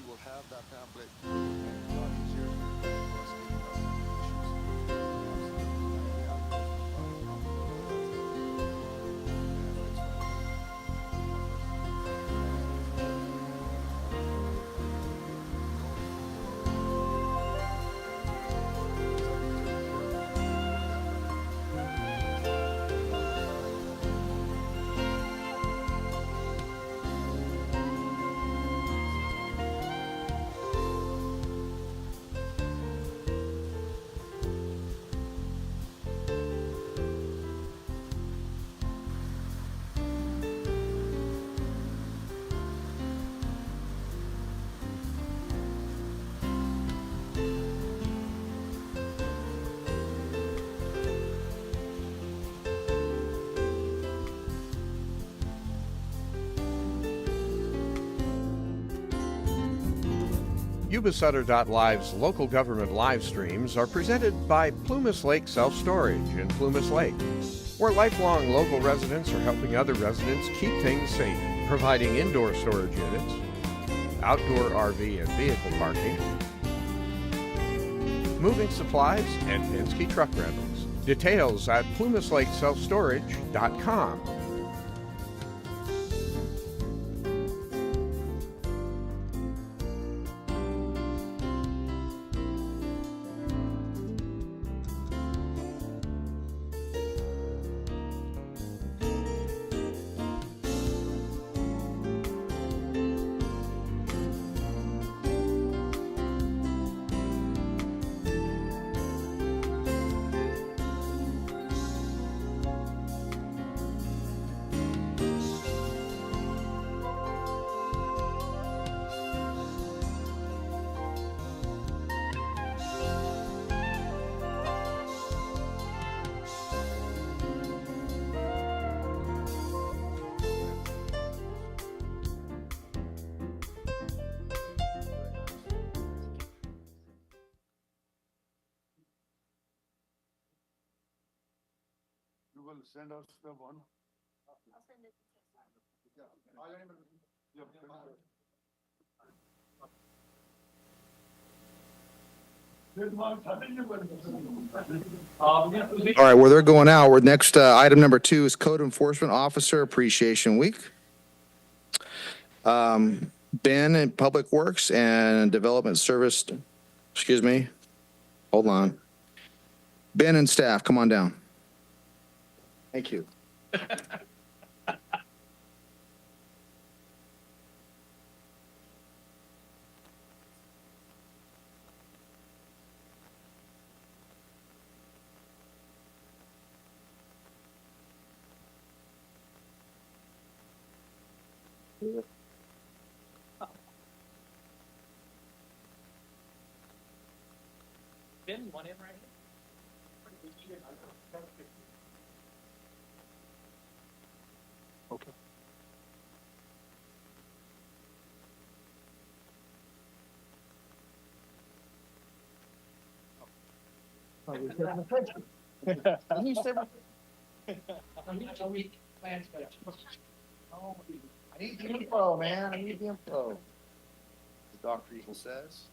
will have that pamphlet and a lot easier for us getting our issues. Yuba-Sutter.live's local government live streams are presented by Plumas Lake Self-Storage in Plumas Lake, where lifelong local residents are helping other residents keep things safe, providing indoor storage units, outdoor RV and vehicle parking, moving supplies, and Penske truck rentals. Details at plumaslakeselfstorage.com. You will send us the one? I'll send it. All right, where they're going out, we're next, item number 2 is Code Enforcement Officer Appreciation Week. Ben in Public Works and Development Service, excuse me, hold on. Ben and staff, come on down. Thank you. Ben, you want in right here? Okay. I need the info, man. I need the info. The Dr. Eagle says.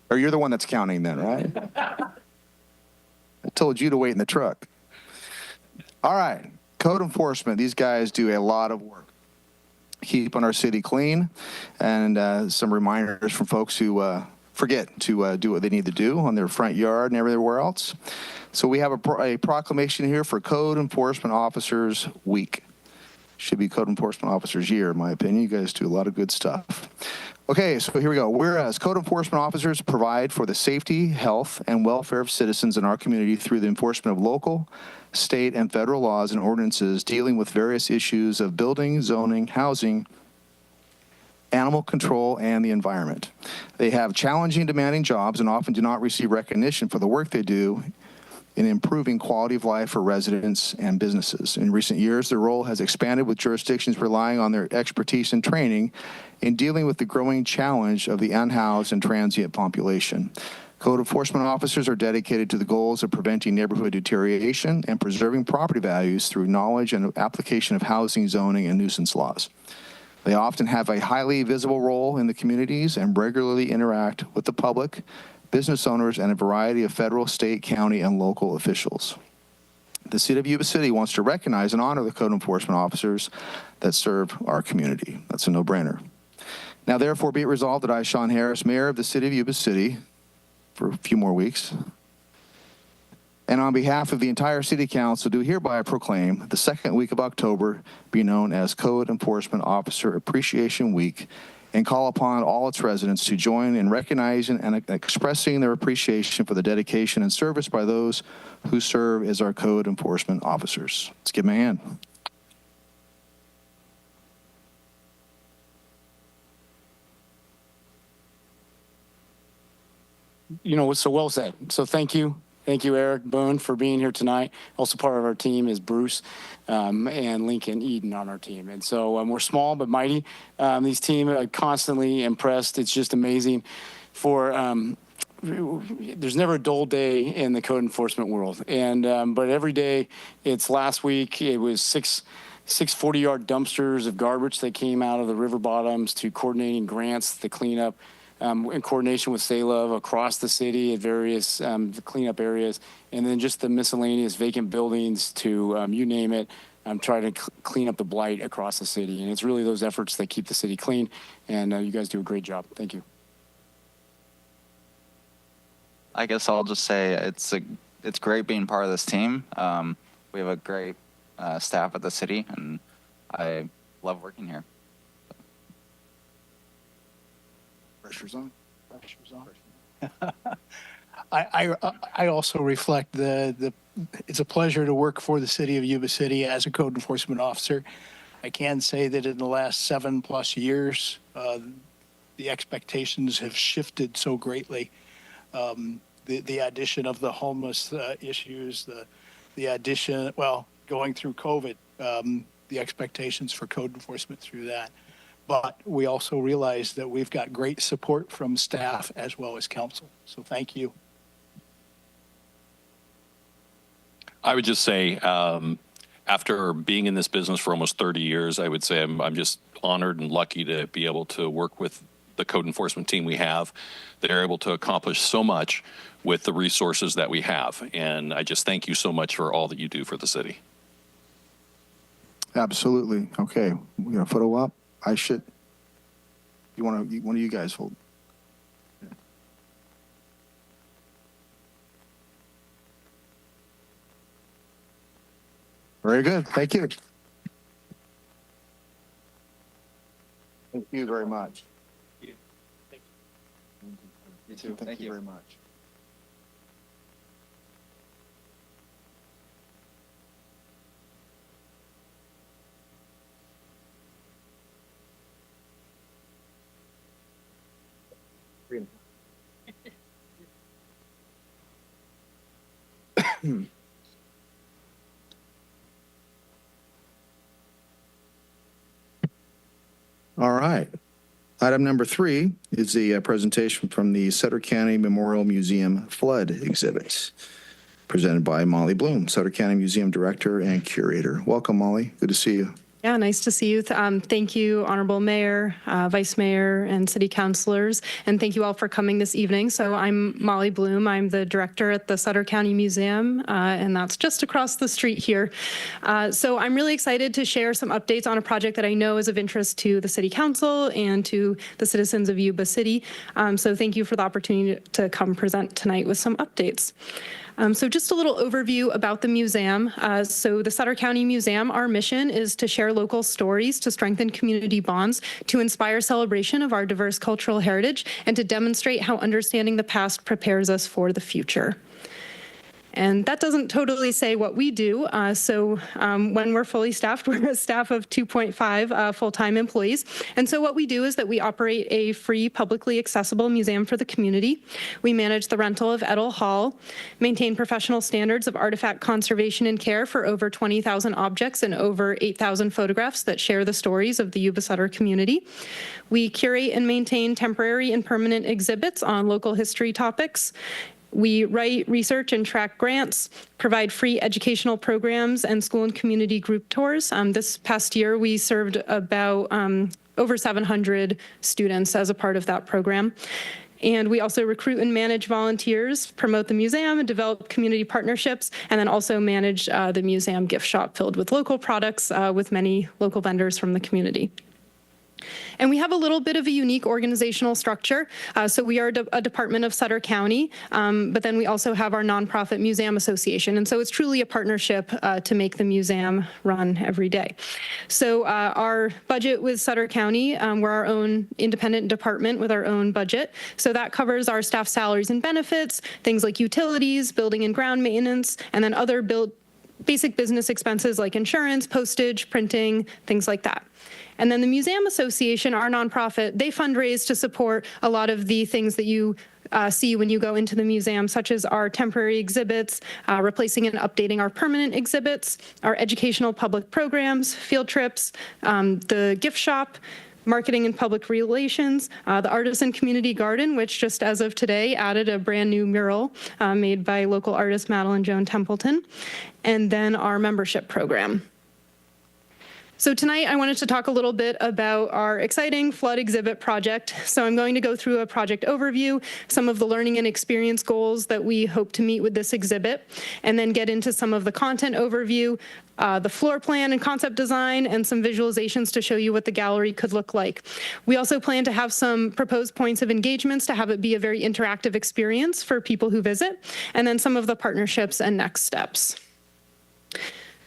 Or you're the one that's counting then, right? I told you to wait in the truck. All right. Code enforcement. These guys do a lot of work. Keeping our city clean, and some reminders from folks who forget to do what they need to do on their front yard and everywhere else. So we have a proclamation here for Code Enforcement Officers Week. Should be Code Enforcement Officers Year, in my opinion. You guys do a lot of good stuff. Okay, so here we go. Whereas code enforcement officers provide for the safety, health, and welfare of citizens in our community through the enforcement of local, state, and federal laws and ordinances dealing with various issues of building, zoning, housing, animal control, and the environment. They have challenging, demanding jobs and often do not receive recognition for the work they do in improving quality of life for residents and businesses. In recent years, their role has expanded with jurisdictions relying on their expertise and training in dealing with the growing challenge of the unhoused and transient population. Code enforcement officers are dedicated to the goals of preventing neighborhood deterioration and preserving property values through knowledge and application of housing, zoning, and nuisance laws. They often have a highly visible role in the communities and regularly interact with the public, business owners, and a variety of federal, state, county, and local officials. The City of Yuba City wants to recognize and honor the code enforcement officers that serve our community. That's a no-brainer. Now, therefore, be it resolved that I, Sean Harris, Mayor of the City of Yuba City, for a few more weeks, and on behalf of the entire City Council, do hereby proclaim the second week of October be known as Code Enforcement Officer Appreciation Week, and call upon all its residents to join in recognizing and expressing their appreciation for the dedication and service by those who serve as our code enforcement officers. Let's give them a hand. You know, so well said. So thank you. Thank you, Eric Boone, for being here tonight. Also part of our team is Bruce and Lincoln Eden on our team. And so we're small but mighty. These teams are constantly impressed. It's just amazing there's never a dull day in the code enforcement world. And but every day, it's last week, it was six 40-yard dumpsters of garbage that came out of the river bottoms to coordinating grants to clean up in coordination with Love across the city at various cleanup areas, and then just the miscellaneous vacant buildings to, you name it, trying to clean up the blight across the city. And it's really those efforts that keep the city clean, and you guys do a great job. Thank you. I guess I'll just say it's great being part of this team. We have a great staff at the city, and I love working here. Pressure's on. I also reflect it's a pleasure to work for the City of Yuba City as a code enforcement officer. I can say that in the last 7+ years, the expectations have shifted so greatly. The addition of the homeless issues, the addition, well, going through COVID, the expectations for code enforcement through that. But we also realize that we've got great support from staff as well as council. So thank you. I would just say, after being in this business for almost 30 years, I would say I'm just honored and lucky to be able to work with the code enforcement team we have. They're able to accomplish so much with the resources that we have. And I just thank you so much for all that you do for the city. Absolutely. Okay, we got a photo up. I should. One of you guys hold. Very good. Thank you. Thank you very much. You too. Thank you very much. All right. Item number 3 is the presentation from the Sutter County Memorial Museum Flood Exhibit, presented by Molly Bloom, Sutter County Museum Director and Curator. Welcome, Molly. Good to see you. Yeah, nice to see you. Thank you, Honorable Mayor, Vice Mayor, and City Councilors, and thank you all for coming this evening. So I'm Molly Bloom. I'm the director at the Sutter County Museum, and that's just across the street here. So I'm really excited to share some updates on a project that I know is of interest to the City Council and to the citizens of Yuba City. So thank you for the opportunity to come present tonight with some updates. So just a little overview about the museum. So the Sutter County Museum, our mission is to share local stories, to strengthen community bonds, to inspire celebration of our diverse cultural heritage, and to demonstrate how understanding the past prepares us for the future. And that doesn't totally say what we do. When we're fully staffed, we're a staff of 2.5 full-time employees. And so what we do is that we operate a free, publicly accessible museum for the community. We manage the rental of Edel Hall, maintain professional standards of artifact conservation and care for over 20,000 objects and over 8,000 photographs that share the stories of the Yuba-Sutter community. We curate and maintain temporary and permanent exhibits on local history topics. We write, research, and track grants, provide free educational programs and school and community group tours. This past year, we served about over 700 students as a part of that program. And we also recruit and manage volunteers, promote the museum, and develop community partnerships, and then also manage the museum gift shop filled with local products with many local vendors from the community. And we have a little bit of a unique organizational structure. So we are a department of Sutter County, but then we also have our nonprofit museum association. And so it's truly a partnership to make the museum run every day. So our budget with Sutter County, we're our own independent department with our own budget. So that covers our staff salaries and benefits, things like utilities, building and ground maintenance, and then other basic business expenses like insurance, postage, printing, things like that. And then the Museum Association, our nonprofit, they fundraise to support a lot of the things that you see when you go into the museum, such as our temporary exhibits, replacing and updating our permanent exhibits, our educational public programs, field trips, the gift shop, marketing and public relations, the Artisan Community Garden, which just as of today added a brand new mural made by local artist Madeline Joan Templeton, and then our membership program. So tonight I wanted to talk a little bit about our exciting flood exhibit project. So I'm going to go through a project overview, some of the learning and experience goals that we hope to meet with this exhibit, and then get into some of the content overview, the floor plan and concept design, and some visualizations to show you what the gallery could look like. We also plan to have some proposed points of engagements to have it be a very interactive experience for people who visit, and then some of the partnerships and next steps.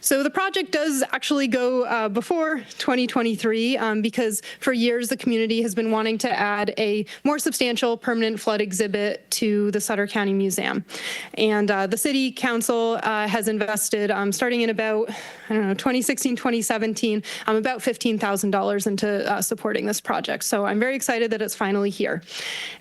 So the project does actually go before 2023 because for years the community has been wanting to add a more substantial permanent flood exhibit to the Sutter County Museum. And the City Council has invested, starting in about, 2016, 2017, about $15,000 into supporting this project. So I'm very excited that it's finally here.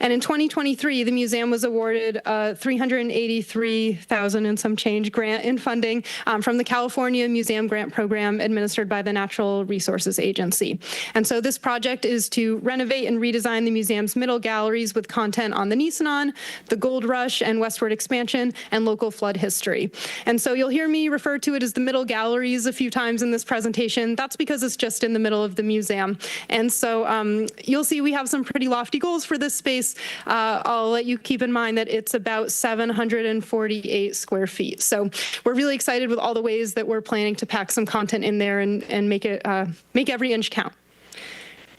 And in 2023, the museum was awarded $383,000 and some change grant in funding from the California Museum Grant Program administered by the Natural Resources Agency. And so this project is to renovate and redesign the museum's middle galleries with content on the Nisenan, the Gold Rush and westward expansion, and local flood history. And so you'll hear me refer to it as the middle galleries a few times in this presentation. That's because it's just in the middle of the museum. And so you'll see we have some pretty lofty goals for this space. I'll let you keep in mind that it's about 748 square feet. So we're really excited with all the ways that we're planning to pack some content in there and make every inch count.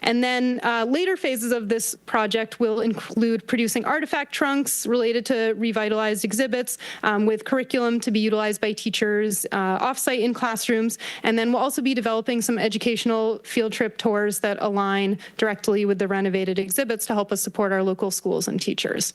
And then later phases of this project will include producing artifact trunks related to revitalized exhibits with curriculum to be utilized by teachers offsite in classrooms. And then we'll also be developing some educational field trip tours that align directly with the renovated exhibits to help us support our local schools and teachers.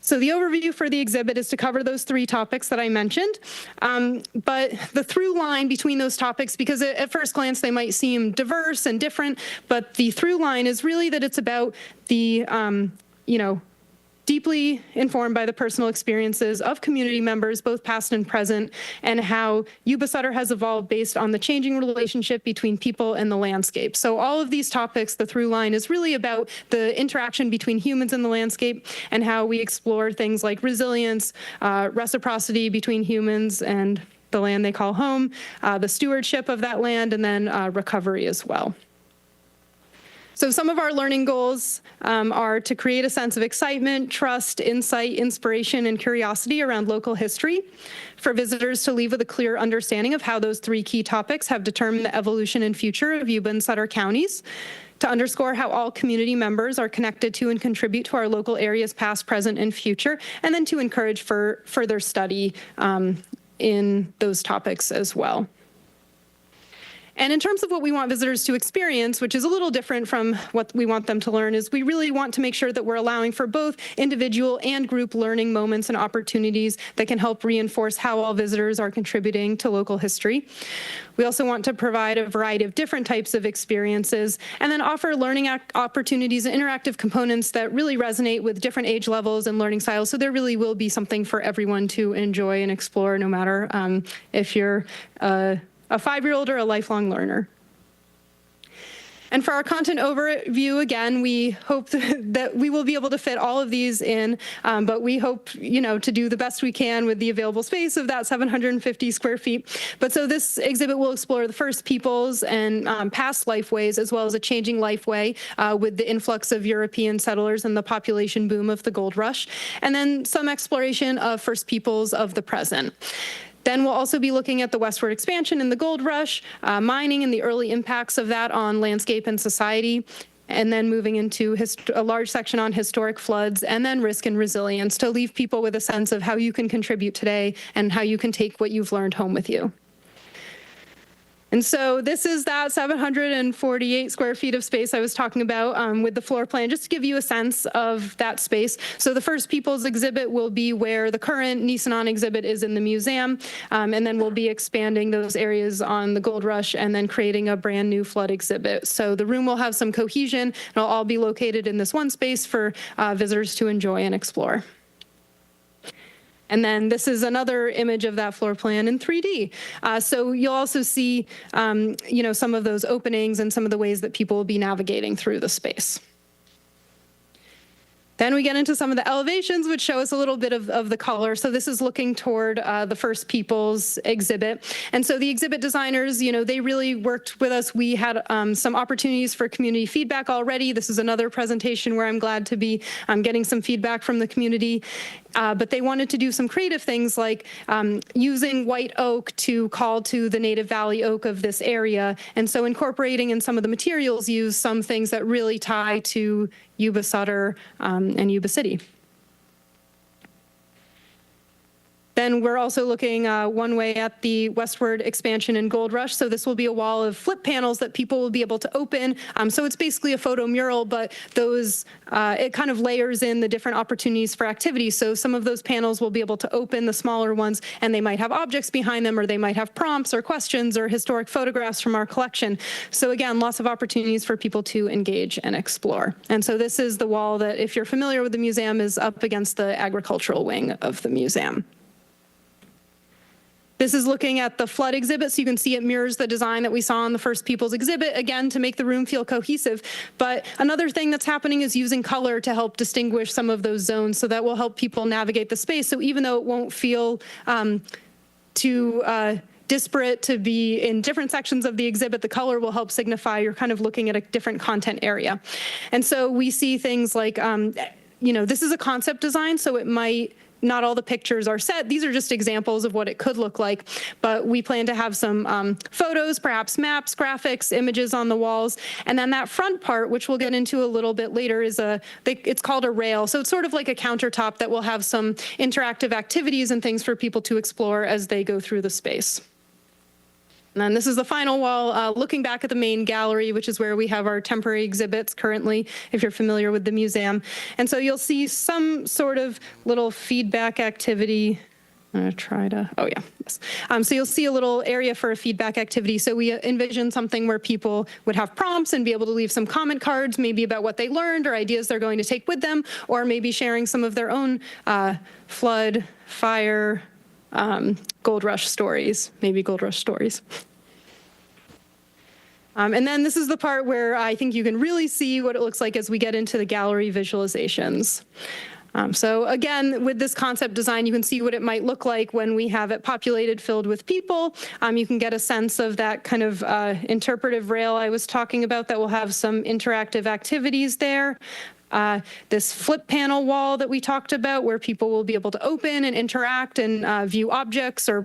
So the overview for the exhibit is to cover those three topics that I mentioned, but the through line between those topics, because at first glance they might seem diverse and different, but the through line is really that it's about the, deeply informed by the personal experiences of community members, both past and present, and how Yuba-Sutter has evolved based on the changing relationship between people and the landscape. So all of these topics, the through line is really about the interaction between humans and the landscape and how we explore things like resilience, reciprocity between humans and the land they call home, the stewardship of that land, and then recovery as well. So some of our learning goals are to create a sense of excitement, trust, insight, inspiration, and curiosity around local history, for visitors to leave with a clear understanding of how those three key topics have determined the evolution and future of Yuba and Sutter counties, to underscore how all community members are connected to and contribute to our local areas past, present, and future, and then to encourage for further study in those topics as well. And in terms of what we want visitors to experience, which is a little different from what we want them to learn, is we really want to make sure that we're allowing for both individual and group learning moments and opportunities that can help reinforce how all visitors are contributing to local history. We also want to provide a variety of different types of experiences and then offer learning opportunities and interactive components that really resonate with different age levels and learning styles. So there really will be something for everyone to enjoy and explore, no matter if you're a 5-year-old or a lifelong learner. And for our content overview, again, we hope that we will be able to fit all of these in, but we hope, to do the best we can with the available space of that 750 square feet. But so this exhibit will explore the first peoples and past lifeways, as well as a changing lifeway with the influx of European settlers and the population boom of the gold rush, and then some exploration of first peoples of the present. Then we'll also be looking at the westward expansion in the gold rush, mining and the early impacts of that on landscape and society, and then moving into a large section on historic floods, and then risk and resilience to leave people with a sense of how you can contribute today and how you can take what you've learned home with you. And so this is that 748 square feet of space I was talking about with the floor plan, just to give you a sense of that space. So the First Peoples exhibit will be where the current Nisenan exhibit is in the museum, and then we'll be expanding those areas on the Gold Rush and then creating a brand new flood exhibit. So the room will have some cohesion, and it'll all be located in this one space for visitors to enjoy and explore. And then this is another image of that floor plan in 3D. So you'll also see, some of those openings and some of the ways that people will be navigating through the space. Then we get into some of the elevations, which show us a little bit of the color. So this is looking toward the First Peoples exhibit. And so the exhibit designers, they really worked with us. We had some opportunities for community feedback already. This is another presentation where I'm glad to be getting some feedback from the community. But they wanted to do some creative things like using white oak to call to the native valley oak of this area. And so incorporating in some of the materials used some things that really tie to Yuba-Sutter and Yuba City. Then we're also looking one way at the westward expansion in Gold Rush. So this will be a wall of flip panels that people will be able to open. So it's basically a photo mural, but those it kind of layers in the different opportunities for activities. So some of those panels will be able to open, the smaller ones, and they might have objects behind them, or they might have prompts or questions or historic photographs from our collection. So again, lots of opportunities for people to engage and explore. And so this is the wall that, if you're familiar with the museum, is up against the agricultural wing of the museum. This is looking at the flood exhibit, so you can see it mirrors the design that we saw in the First Peoples exhibit, again, to make the room feel cohesive. But another thing that's happening is using color to help distinguish some of those zones, so that will help people navigate the space. So even though it won't feel too disparate to be in different sections of the exhibit, the color will help signify you're kind of looking at a different content area. And so we see things like, this is a concept design, so it might, not all the pictures are set. These are just examples of what it could look like, but we plan to have some photos, perhaps maps, graphics, images on the walls. And then that front part, which we'll get into a little bit later, is it's called a rail. So it's sort of like a countertop that will have some interactive activities and things for people to explore as they go through the space. And then this is the final wall, looking back at the main gallery, which is where we have our temporary exhibits currently, if you're familiar with the museum. And so you'll see some sort of little feedback activity. I'm going to try to, yes. So you'll see a little area for a feedback activity. So we envision something where people would have prompts and be able to leave some comment cards, maybe about what they learned or ideas they're going to take with them, or maybe sharing some of their own flood, fire, Gold Rush stories, maybe Gold Rush stories. And then this is the part where I think you can really see what it looks like as we get into the gallery visualizations. So again, with this concept design, you can see what it might look like when we have it populated, filled with people. You can get a sense of that kind of interpretive rail I was talking about that will have some interactive activities there. This flip panel wall that we talked about, where people will be able to open and interact and view objects or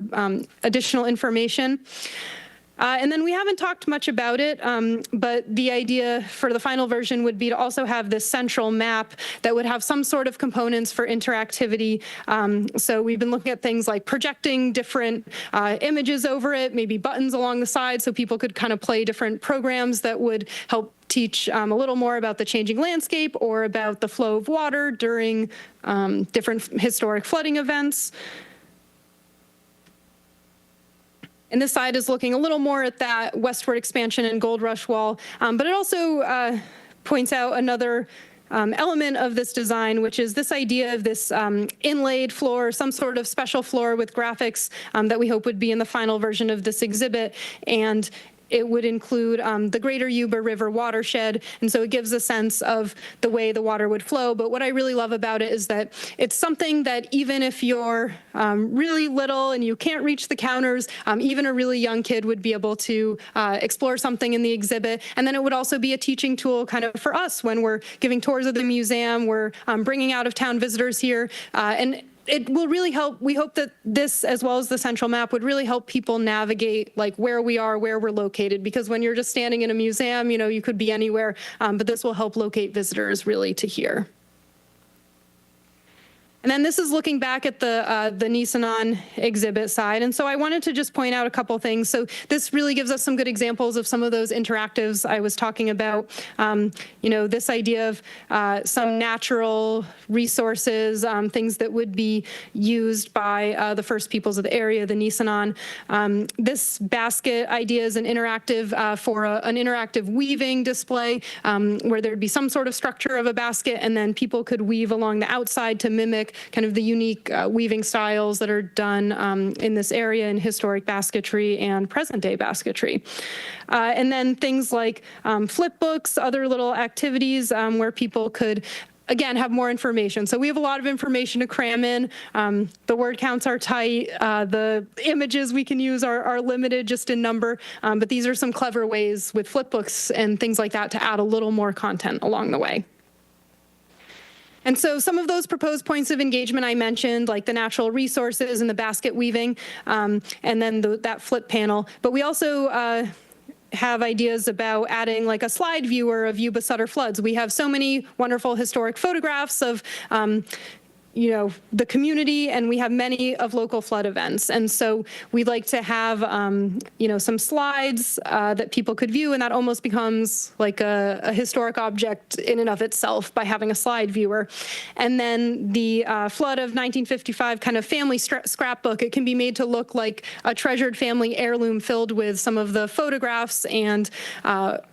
additional information. And then we haven't talked much about it, but the idea for the final version would be to also have this central map that would have some sort of components for interactivity. So we've been looking at things like projecting different images over it, maybe buttons along the side so people could kind of play different programs that would help teach a little more about the changing landscape or about the flow of water during different historic flooding events. And this side is looking a little more at that westward expansion and Gold Rush Wall, but it also points out another element of this design, which is this idea of this inlaid floor, some sort of special floor with graphics that we hope would be in the final version of this exhibit. And it would include the greater Yuba River watershed, and so it gives a sense of the way the water would flow. But what I really love about it is that it's something that even if you're really little and you can't reach the counters, even a really young kid would be able to explore something in the exhibit. And then it would also be a teaching tool kind of for us when we're giving tours of the museum, we're bringing out-of-town visitors here, and it will really help. We hope that this, as well as the central map, would really help people navigate like where we are, where we're located, because when you're just standing in a museum, you know, you could be anywhere, but this will help locate visitors really to here. And then this is looking back at the Nisenan exhibit side. And so I wanted to just point out a couple things. So this really gives us some good examples of some of those interactives I was talking about. You know, this idea of some natural resources, things that would be used by the first peoples of the area, the Nisenan. This basket idea is an interactive for an interactive weaving display where there'd be some sort of structure of a basket, and then people could weave along the outside to mimic kind of the unique weaving styles that are done in this area in historic basketry and present day basketry. And then things like flip books, other little activities where people could again, have more information. So we have a lot of information to cram in. The word counts are tight. The images we can use are limited just in number. But these are some clever ways with flip books and things like that to add a little more content along the way. And so some of those proposed points of engagement I mentioned, like the natural resources and the basket weaving, and then that flip panel. But we also have ideas about adding like a slide viewer of Yuba-Sutter floods. We have so many wonderful historic photographs of you know, the community, and we have many of local flood events. And so we'd like to have, you know, some slides that people could view, and that almost becomes like a historic object in and of itself by having a slide viewer. And then the flood of 1955 kind of family scrapbook, it can be made to look like a treasured family heirloom filled with some of the photographs and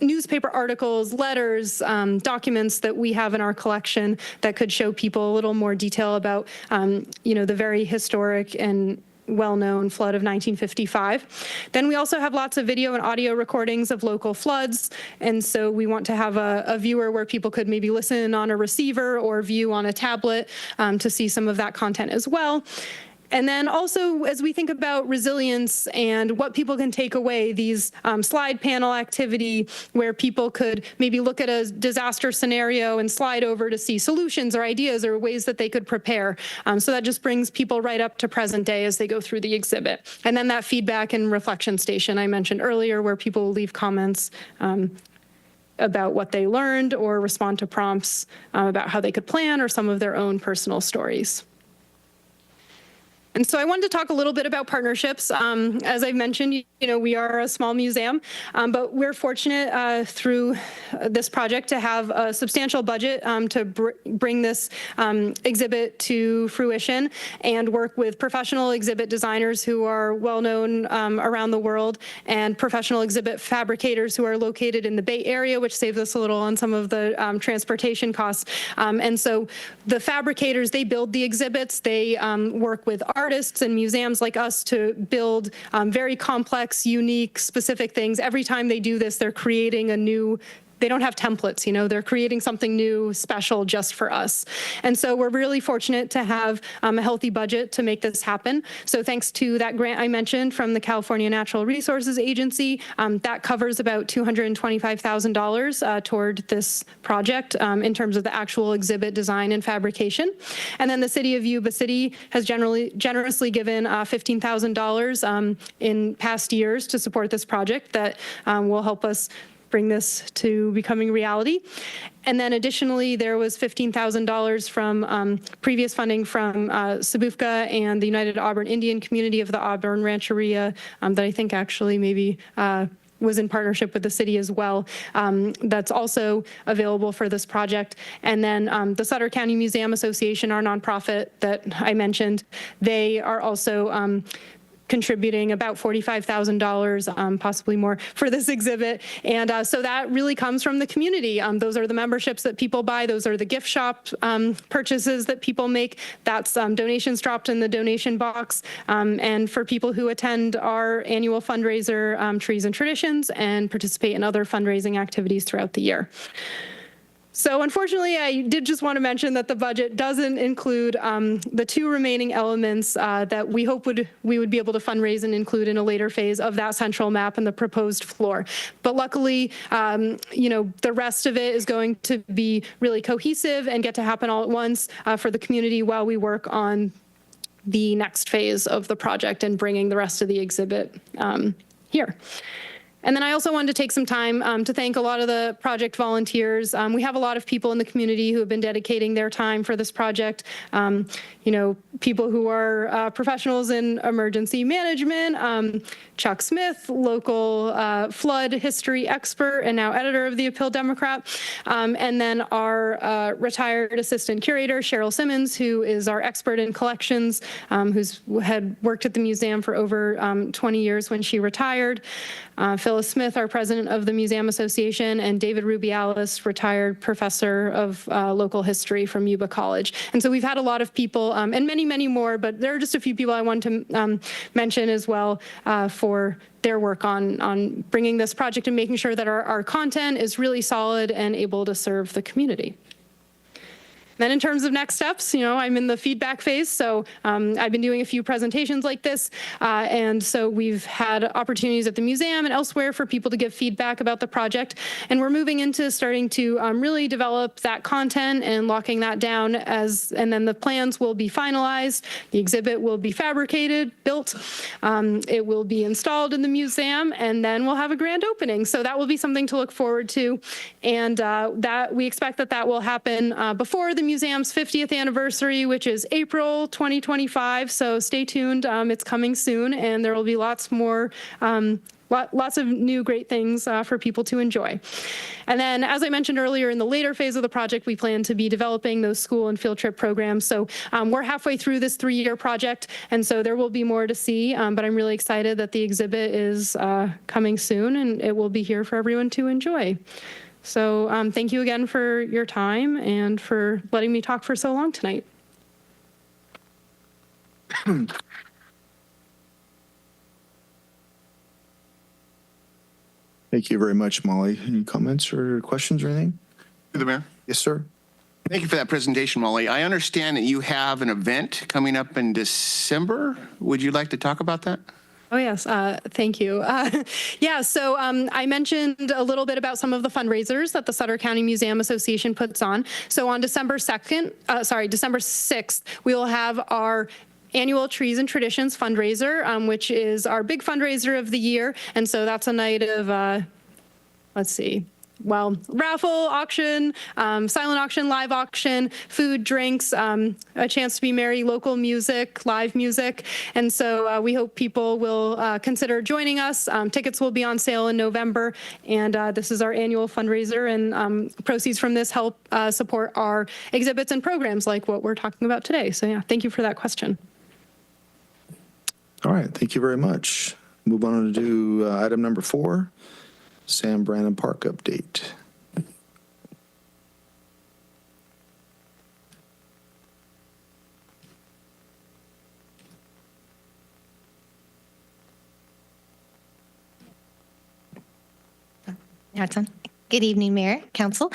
newspaper articles, letters, documents that we have in our collection that could show people a little more detail about, you know, the very historic and well-known flood of 1955. Then we also have lots of video and audio recordings of local floods. And so we want to have a viewer where people could maybe listen on a receiver or view on a tablet to see some of that content as well. And then also, as we think about resilience and what people can take away, these slide panel activity where people could maybe look at a disaster scenario and slide over to see solutions or ideas or ways that they could prepare. So that just brings people right up to present day as they go through the exhibit. And then that feedback and reflection station I mentioned earlier, where people will leave comments about what they learned or respond to prompts about how they could plan or some of their own personal stories. And so I wanted to talk a little bit about partnerships. As I mentioned, you know, we are a small museum, but we're fortunate through this project to have a substantial budget to bring this exhibit to fruition and work with professional exhibit designers who are well known around the world, and professional exhibit fabricators who are located in the Bay Area, which saves us a little on some of the transportation costs. And so the fabricators, they build the exhibits, they work with artists and museums like us to build very complex, unique, specific things. Every time they do this, they're creating a new they don't have templates, they're creating something new, special just for us. And so we're really fortunate to have a healthy budget to make this happen. So thanks to that grant I mentioned from the California Natural Resources Agency, that covers about $225,000 toward this project in terms of the actual exhibit design and fabrication. And then the city of Yuba City has generously given $15,000 in past years to support this project that will help us bring this to becoming reality. And then additionally, there was $15,000 from previous funding from Sabufka and the United Auburn Indian Community of the Auburn Rancheria that I think actually maybe was in partnership with the city as well. That's also available for this project. And then the Sutter County Museum Association, our nonprofit that I mentioned, they are also contributing about $45,000, possibly more, for this exhibit. And so that really comes from the community. Those are the memberships that people buy. Those are the gift shop purchases that people make. That's donations dropped in the donation box. And for people who attend our annual fundraiser, Trees and Traditions, and participate in other fundraising activities throughout the year. So unfortunately, I did just want to mention that the budget doesn't include the two remaining elements that we hope we would be able to fundraise and include in a later phase of that central map and the proposed floor. But luckily, the rest of it is going to be really cohesive and get to happen all at once for the community while we work on the next phase of the project and bringing the rest of the exhibit here. And then I also wanted to take some time to thank a lot of the project volunteers. We have a lot of people in the community who have been dedicating their time for this project. People who are professionals in emergency management, Chuck Smith, local flood history expert and now editor of the Appeal Democrat, and then our retired assistant curator, Cheryl Simmons, who is our expert in collections, who's had worked at the museum for over 20 years when she retired. Phyllis Smith, our president of the Museum Association, and David Rubialis, retired professor of local history from Yuba College. And so we've had a lot of people, and many, many more, but there are just a few people I want to mention as well for their work on bringing this project and making sure that our content is really solid and able to serve the community. Then in terms of next steps, I'm in the feedback phase. So I've been doing a few presentations like this. And so we've had opportunities at the museum and elsewhere for people to give feedback about the project. And we're moving into starting to really develop that content and locking that down and then the plans will be finalized. The exhibit will be fabricated, built. It will be installed in the museum, and then we'll have a grand opening. So that will be something to look forward to. And that we expect that will happen before the museum's 50th anniversary, which is April 2025. So stay tuned. It's coming soon, and there will be lots more, lots of new great things for people to enjoy. And then, as I mentioned earlier, in the later phase of the project, we plan to be developing those school and field trip programs. So we're halfway through this 3-year project, and so there will be more to see. But I'm really excited that the exhibit is coming soon, and it will be here for everyone to enjoy. So thank you again for your time and for letting me talk for so long tonight. Thank you very much, Molly. Any comments or questions or anything? Through the mayor. Yes, sir. Thank you for that presentation, Molly. I understand that you have an event coming up in December. Would you like to talk about that? Oh, yes. Thank you. Yeah, so I mentioned a little bit about some of the fundraisers that the Sutter County Museum Association puts on. So on December 6th, we will have our annual Trees and Traditions fundraiser, which is our big fundraiser of the year. And so that's a night of, raffle, auction, silent auction, live auction, food, drinks, a chance to be merry, local music, live music. And so we hope people will consider joining us. Tickets will be on sale in November. And this is our annual fundraiser. And proceeds from this help support our exhibits and programs like what we're talking about today. So yeah, thank you for that question. All right. Thank you very much. Move on to do item number 4. Sam Brannan Park update. Hudson. Good evening, Mayor, Council.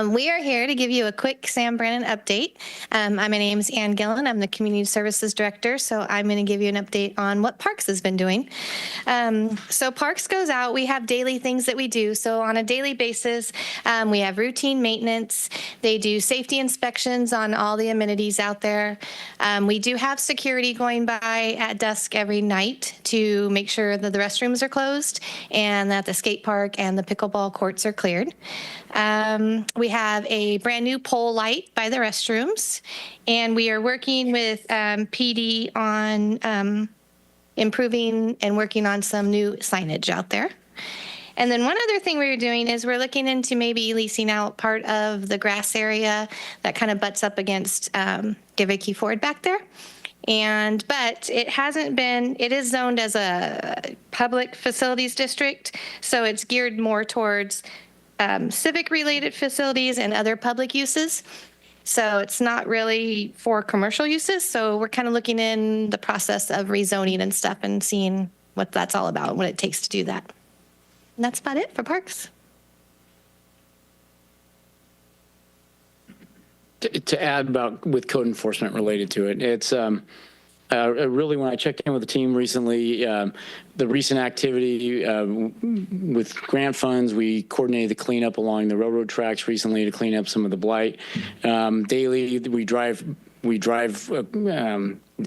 We are here to give you a quick Sam Brannan update. My name is Ann Gillen. I'm the Community Services Director, so I'm going to give you an update on what Parks has been doing. So Parks goes out. We have daily things that we do. So on a daily basis, we have routine maintenance. They do safety inspections on all the amenities out there. We do have security going by at dusk every night to make sure that the restrooms are closed and that the skate park and the pickleball courts are cleared. We have a brand new pole light by the restrooms, and we are working with PD on improving and working on some new signage out there. And then one other thing we were doing is we're looking into maybe leasing out part of the grass area that kind of butts up against Givicki Ford back there. But it hasn't been, it is zoned as a public facilities district, so it's geared more towards civic-related facilities and other public uses. So it's not really for commercial uses. So we're kind of looking in the process of rezoning and stuff and seeing what that's all about, what it takes to do that. And that's about it for Parks. To add about with code enforcement related to it, it's really, when I checked in with the team recently, the recent activity with grant funds, we coordinated the cleanup along the railroad tracks recently to clean up some of the blight. Daily, we drive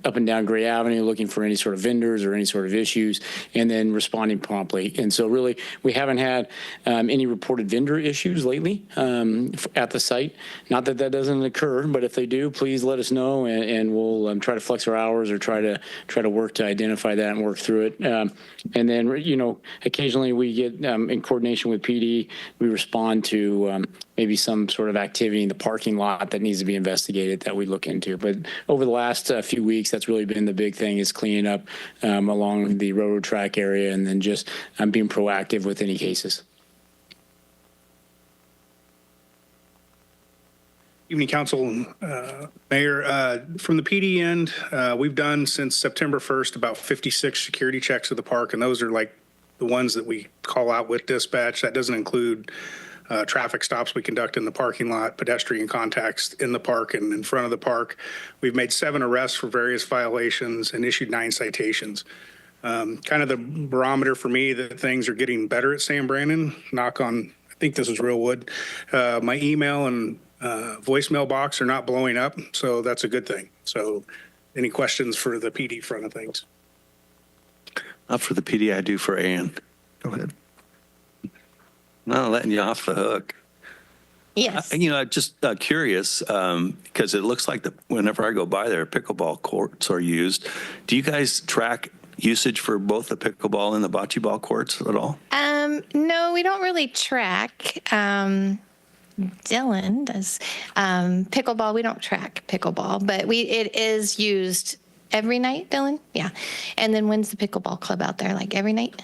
up and down Gray Avenue looking for any sort of vendors or any sort of issues, and then responding promptly. And so really, we haven't had any reported vendor issues lately at the site. Not that that doesn't occur, but if they do, please let us know, and we'll try to flex our hours or try to work to identify that and work through it. And then, occasionally we get in coordination with PD, we respond to maybe some sort of activity in the parking lot that needs to be investigated that we look into. But over the last few weeks, that's really been the big thing, is cleaning up along the railroad track area, and then just being proactive with any cases. Evening, Council, Mayor. From the PD end, we've done since September 1st about 56 security checks of the park, and those are like the ones that we call out with dispatch. That doesn't include traffic stops we conduct in the parking lot, pedestrian contacts in the park and in front of the park. We've made 7 arrests for various violations and issued 9 citations. Kind of the barometer for me that things are getting better at Sam Brannan, knock on, I think this is real wood. My email and voicemail box are not blowing up, so that's a good thing. So any questions for the PD front of things? Not for the PD, I do for Ann. Go ahead. Not letting you off the hook. Yes. Just curious, because it looks like whenever I go by there, pickleball courts are used. Do you guys track usage for both the pickleball and the bocce ball courts at all? No, we don't really track. Dylan does pickleball. We don't track pickleball, but it is used every night, Dylan. Yeah. And then when's the pickleball club out there? Like every night?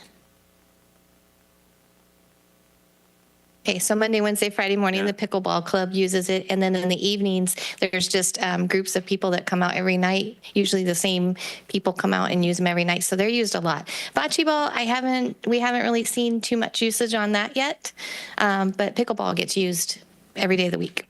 Okay, so Monday, Wednesday, Friday morning, the pickleball club uses it. And then in the evenings, there's just groups of people that come out every night. Usually the same people come out and use them every night. So they're used a lot. Bocce ball, we haven't really seen too much usage on that yet. But pickleball gets used every day of the week.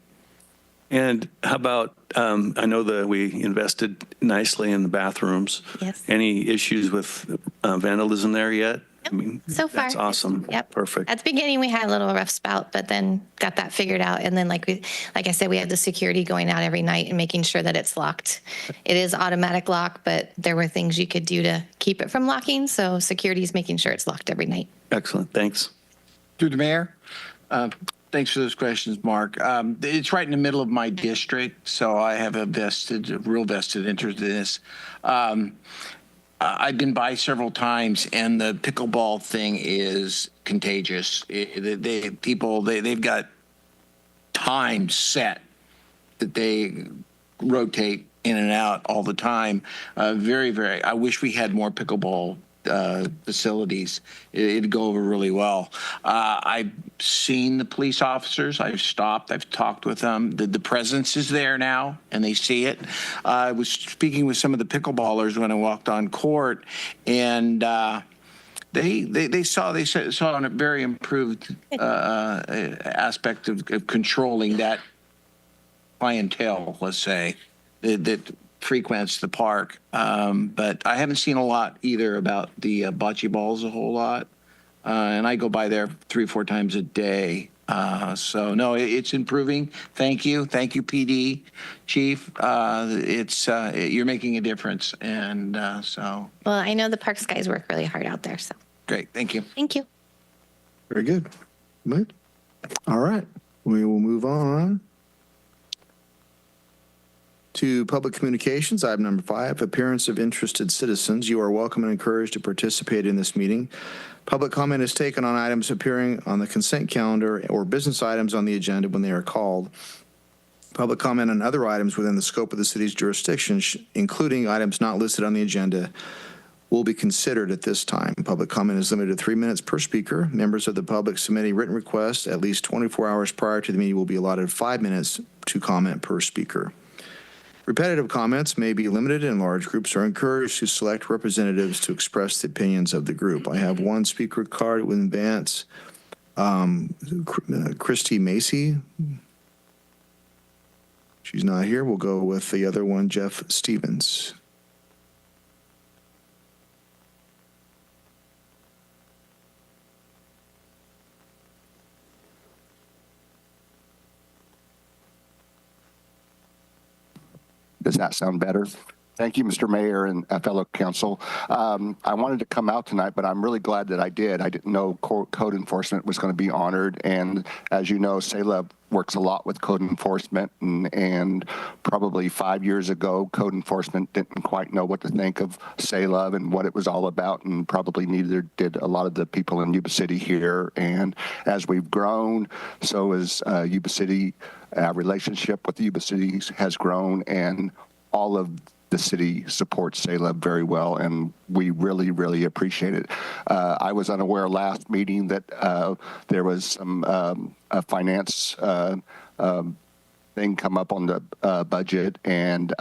And how about, I know that we invested nicely in the bathrooms. Yes. Any issues with vandalism there yet? I mean, so far, that's awesome. Yep. Perfect. At the beginning, we had a little rough spout, but then got that figured out. And then, like I said, we had the security going out every night and making sure that it's locked. It is automatic lock, but there were things you could do to keep it from locking. So security is making sure it's locked every night. Excellent. Thanks. Through the mayor. Thanks for those questions, Mark. It's right in the middle of my district, so I have a real vested interest in this. I've been by several times, and the pickleball thing is contagious. They've got time set that they rotate in and out all the time. I wish we had more pickleball facilities. It'd go over really well. I've seen the police officers. I've stopped. I've talked with them. The presence is there now, and they see it. I was speaking with some of the pickleballers when I walked on court, and they saw a very improved aspect of controlling that clientele, let's say, that frequents the park. But I haven't seen a lot either about the bocce balls a whole lot. And I go by there 3 or 4 times a day. So no, it's improving. Thank you, PD chief. You're making a difference, and so. Well, I know the parks guys work really hard out there, so. Great, thank you. Thank you. Very good. Good. All right. We will move on to public communications. Item number 5, appearance of interested citizens. You are welcome and encouraged to participate in this meeting. Public comment is taken on items appearing on the consent calendar or business items on the agenda when they are called. Public comment on other items within the scope of the city's jurisdiction, including items not listed on the agenda, will be considered at this time. Public comment is limited to 3 minutes per speaker. Members of the public submitting written requests at least 24 hours prior to the meeting will be allotted 5 minutes to comment per speaker. Repetitive comments may be limited, and large groups are encouraged to select representatives to express the opinions of the group. I have one speaker card with advance. Christy Macy. She's not here. We'll go with the other one, Jeff Stevens. Does that sound better? Thank you, Mr. Mayor and fellow council. I wanted to come out tonight, but I'm really glad that I did. I didn't know code enforcement was going to be honored. And as you know, SALEB works a lot with code enforcement. And probably 5 years ago, code enforcement didn't quite know what to think of SALEB and what it was all about. And probably neither did a lot of the people in Yuba City here. And as we've grown, so has Yuba City. Our relationship with Yuba City has grown, and all of the city supports SALEB very well, and we really, really appreciate it. I was unaware last meeting that there was some finance thing come up on the budget, and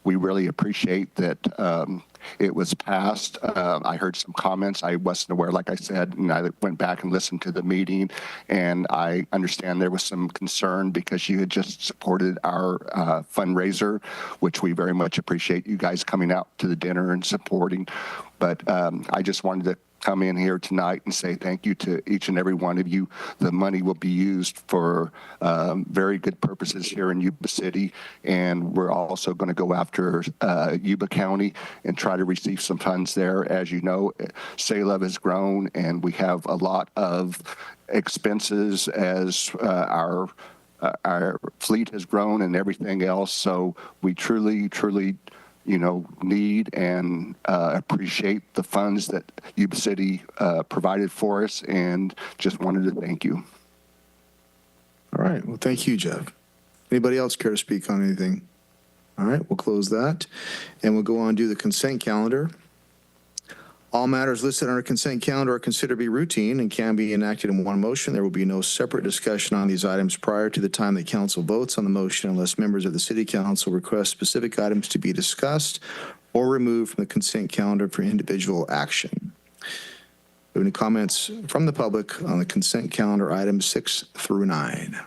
we really appreciate that it was passed. I heard some comments. I wasn't aware, like I said, and I went back and listened to the meeting, and I understand there was some concern because you had just supported our fundraiser, which we very much appreciate you guys coming out to the dinner and supporting. But I just wanted to come in here tonight and say thank you to each and every one of you. The money will be used for very good purposes here in Yuba City, and we're also going to go after Yuba County and try to receive some funds there. As you know, SALEB has grown, and we have a lot of expenses as our fleet has grown and everything else. So we truly need and appreciate the funds that Yuba City provided for us, and just wanted to thank you. All right. Well, thank you, Jeff. Anybody else care to speak on anything? All right. We'll close that, and we'll go on to the consent calendar. All matters listed on our consent calendar are considered to be routine and can be enacted in one motion. There will be no separate discussion on these items prior to the time that council votes on the motion unless members of the city council request specific items to be discussed or removed from the consent calendar for individual action. Do you have any comments from the public on the consent calendar items 6 through 9?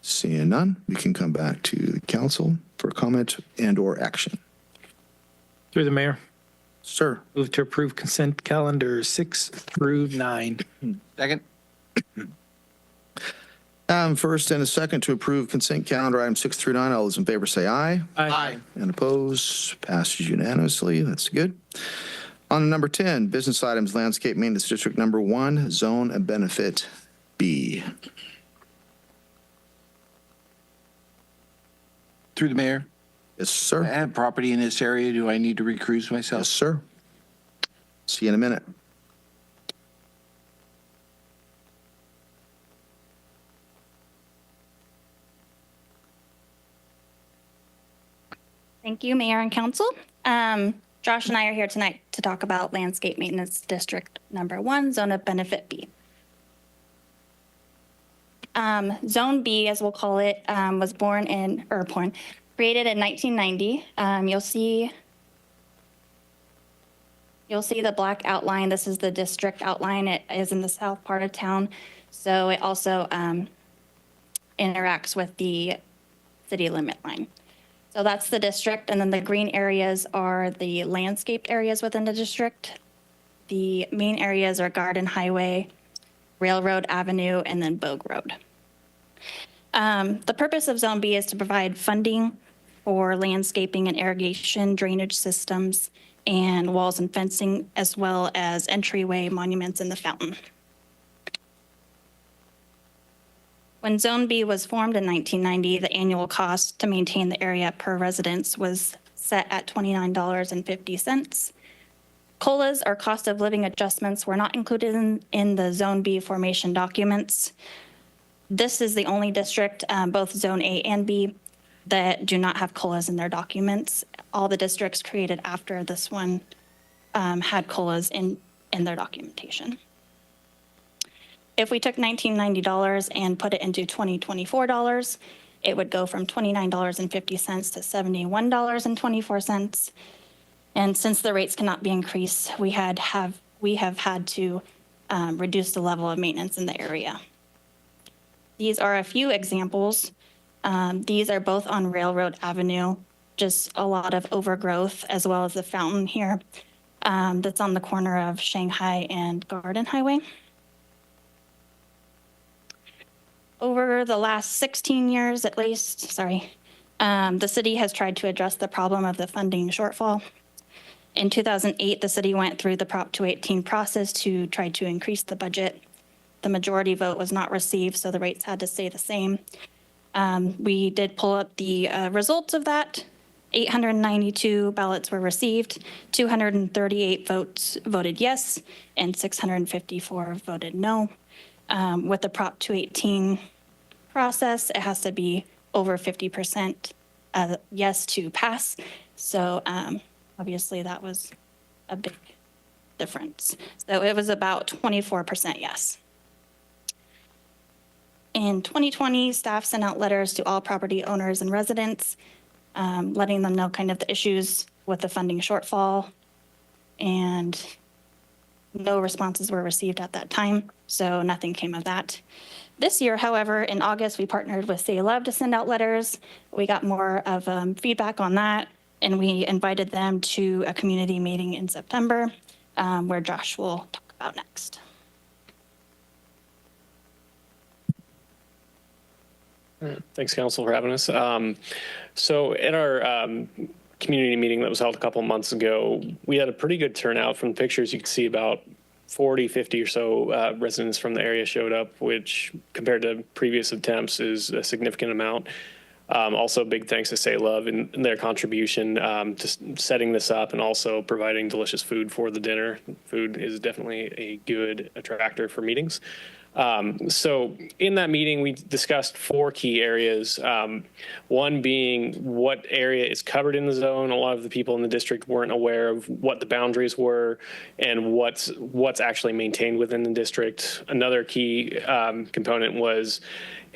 Seeing none, we can come back to the council for comment and or action. Through the mayor. Sir. Move to approve consent calendar 6 through 9. Second. First and a second to approve consent calendar items 6 through 9. All those in favor say aye. Aye. And opposed? Passes unanimously. That's good. On to number 10, business items, landscape maintenance district number 1, zone and benefit B. Through the mayor. Yes, sir. I have property in this area. Do I need to recuse myself? Yes, sir. See you in a minute. Thank you, Mayor and Council. Josh and I are here tonight to talk about Landscape Maintenance District Number 1, Zone of Benefit B. Zone B, as we'll call it, was created in 1990. You'll see You'll see the black outline. This is the district outline. It is in the south part of town. So it also interacts with the city limit line. So that's the district. And then the green areas are the landscaped areas within the district. The main areas are Garden Highway, Railroad Avenue, and then Bogue Road. The purpose of Zone B is to provide funding for landscaping and irrigation, drainage systems, and walls and fencing, as well as entryway, monuments, and the fountain. When Zone B was formed in 1990, the annual cost to maintain the area per residence was set at $29.50. COLAs, or cost of living adjustments, were not included in the Zone B formation documents. This is the only district, both Zone A and B, that do not have COLAs in their documents. All the districts created after this one had COLAs in their documentation. If we took $1990 and put it into $2024, it would go from $29.50 to $71.24. And since the rates cannot be increased, we have had to reduce the level of maintenance in the area. These are a few examples. These are both on Railroad Avenue, just a lot of overgrowth, as well as the fountain here that's on the corner of Shanghai and Garden Highway. Over the last 16 years, at least, the city has tried to address the problem of the funding shortfall. In 2008, the city went through the Prop 218 process to try to increase the budget. The majority vote was not received, so the rates had to stay the same. We did pull up the results of that. 892 ballots were received, 238 votes voted yes, and 654 voted no. With the Prop 218 process, it has to be over 50% yes to pass. So obviously that was a big difference. So it was about 24% yes. In 2020, staff sent out letters to all property owners and residents, letting them know kind of the issues with the funding shortfall, and no responses were received at that time, so nothing came of that. This year, however, in August, we partnered with Say Love to send out letters. We got more of feedback on that, and we invited them to a community meeting in September, where Josh will talk about next. Thanks, Council, for having us. So at our community meeting that was held a couple months ago, we had a pretty good turnout. From the pictures, you can see about 40, 50 or so residents from the area showed up, which compared to previous attempts is a significant amount. Also, big thanks to Say Love and their contribution to setting this up and also providing delicious food for the dinner. Food is definitely a good attractor for meetings. So in that meeting, we discussed 4 key areas. One being what area is covered in the zone. A lot of the people in the district weren't aware of what the boundaries were and what's actually maintained within the district. Another key component was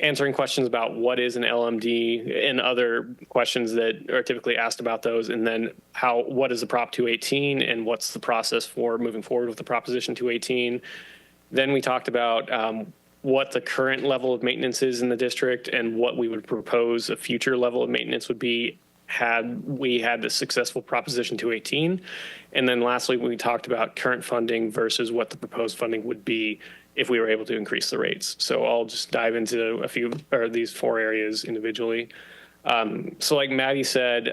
answering questions about what is an LMD and other questions that are typically asked about those, and then what is the Prop 218 and what's the process for moving forward with the Proposition 218. Then we talked about what the current level of maintenance is in the district and what we would propose a future level of maintenance would be had we had the successful Proposition 218. And then lastly, we talked about current funding versus what the proposed funding would be if we were able to increase the rates. So I'll just dive into these 4 areas individually. So like Maddie said,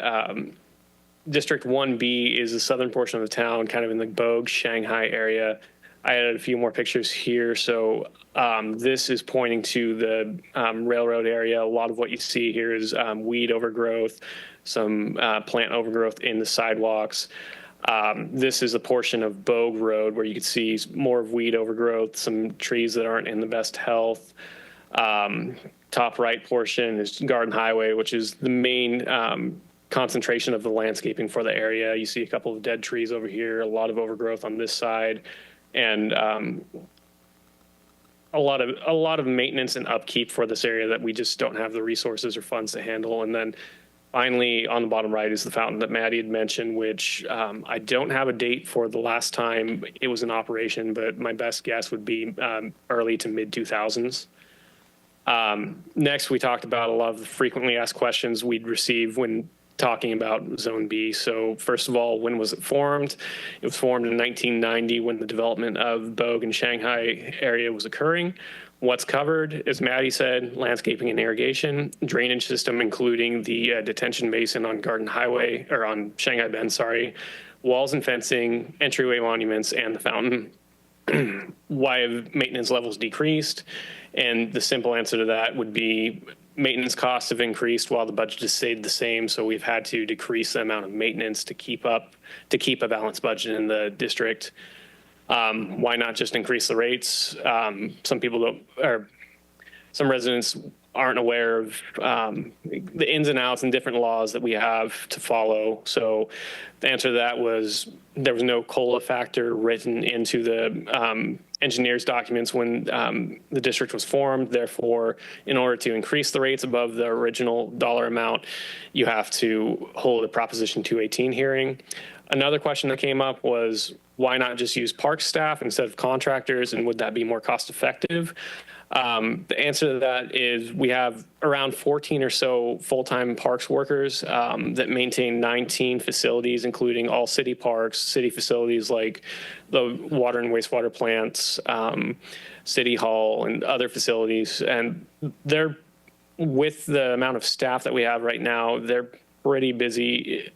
District 1B is the southern portion of the town, kind of in the Bogue, Shanghai area. I added a few more pictures here. So this is pointing to the railroad area. A lot of what you see here is weed overgrowth, some plant overgrowth in the sidewalks. This is a portion of Bogue Road where you can see more of weed overgrowth, some trees that aren't in the best health. Top right portion is Garden Highway, which is the main concentration of the landscaping for the area. You see a couple of dead trees over here, a lot of overgrowth on this side, and a lot of maintenance and upkeep for this area that we just don't have the resources or funds to handle. And then Finally, on the bottom right is the fountain that Maddie had mentioned, which I don't have a date for the last time it was in operation, but my best guess would be early to mid 2000s. Next, we talked about a lot of the frequently asked questions we'd receive when talking about Zone B. So first of all, when was it formed? It was formed in 1990 when the development of Bogue and Shanghai area was occurring. What's covered, as Maddie said, landscaping and irrigation, drainage system, including the detention basin on Garden Highway, or on Shanghai Bend, sorry, walls and fencing, entryway monuments, and the fountain. Why have maintenance levels decreased? And the simple answer to that would be maintenance costs have increased while the budget has stayed the same. So we've had to decrease the amount of maintenance to keep a balanced budget in the district. Why not just increase the rates? Some people don't, or some residents aren't aware of the ins and outs and different laws that we have to follow. So the answer to that was there was no COLA factor written into the engineer's documents when the district was formed. Therefore, in order to increase the rates above the original dollar amount, you have to hold a Proposition 218 hearing. Another question that came up was, why not just use park staff instead of contractors, and would that be more cost effective? The answer to that is we have around 14 or so full-time parks workers that maintain 19 facilities, including all city parks, city facilities like the water and wastewater plants, City Hall, and other facilities. And they're, with the amount of staff that we have right now, they're pretty busy.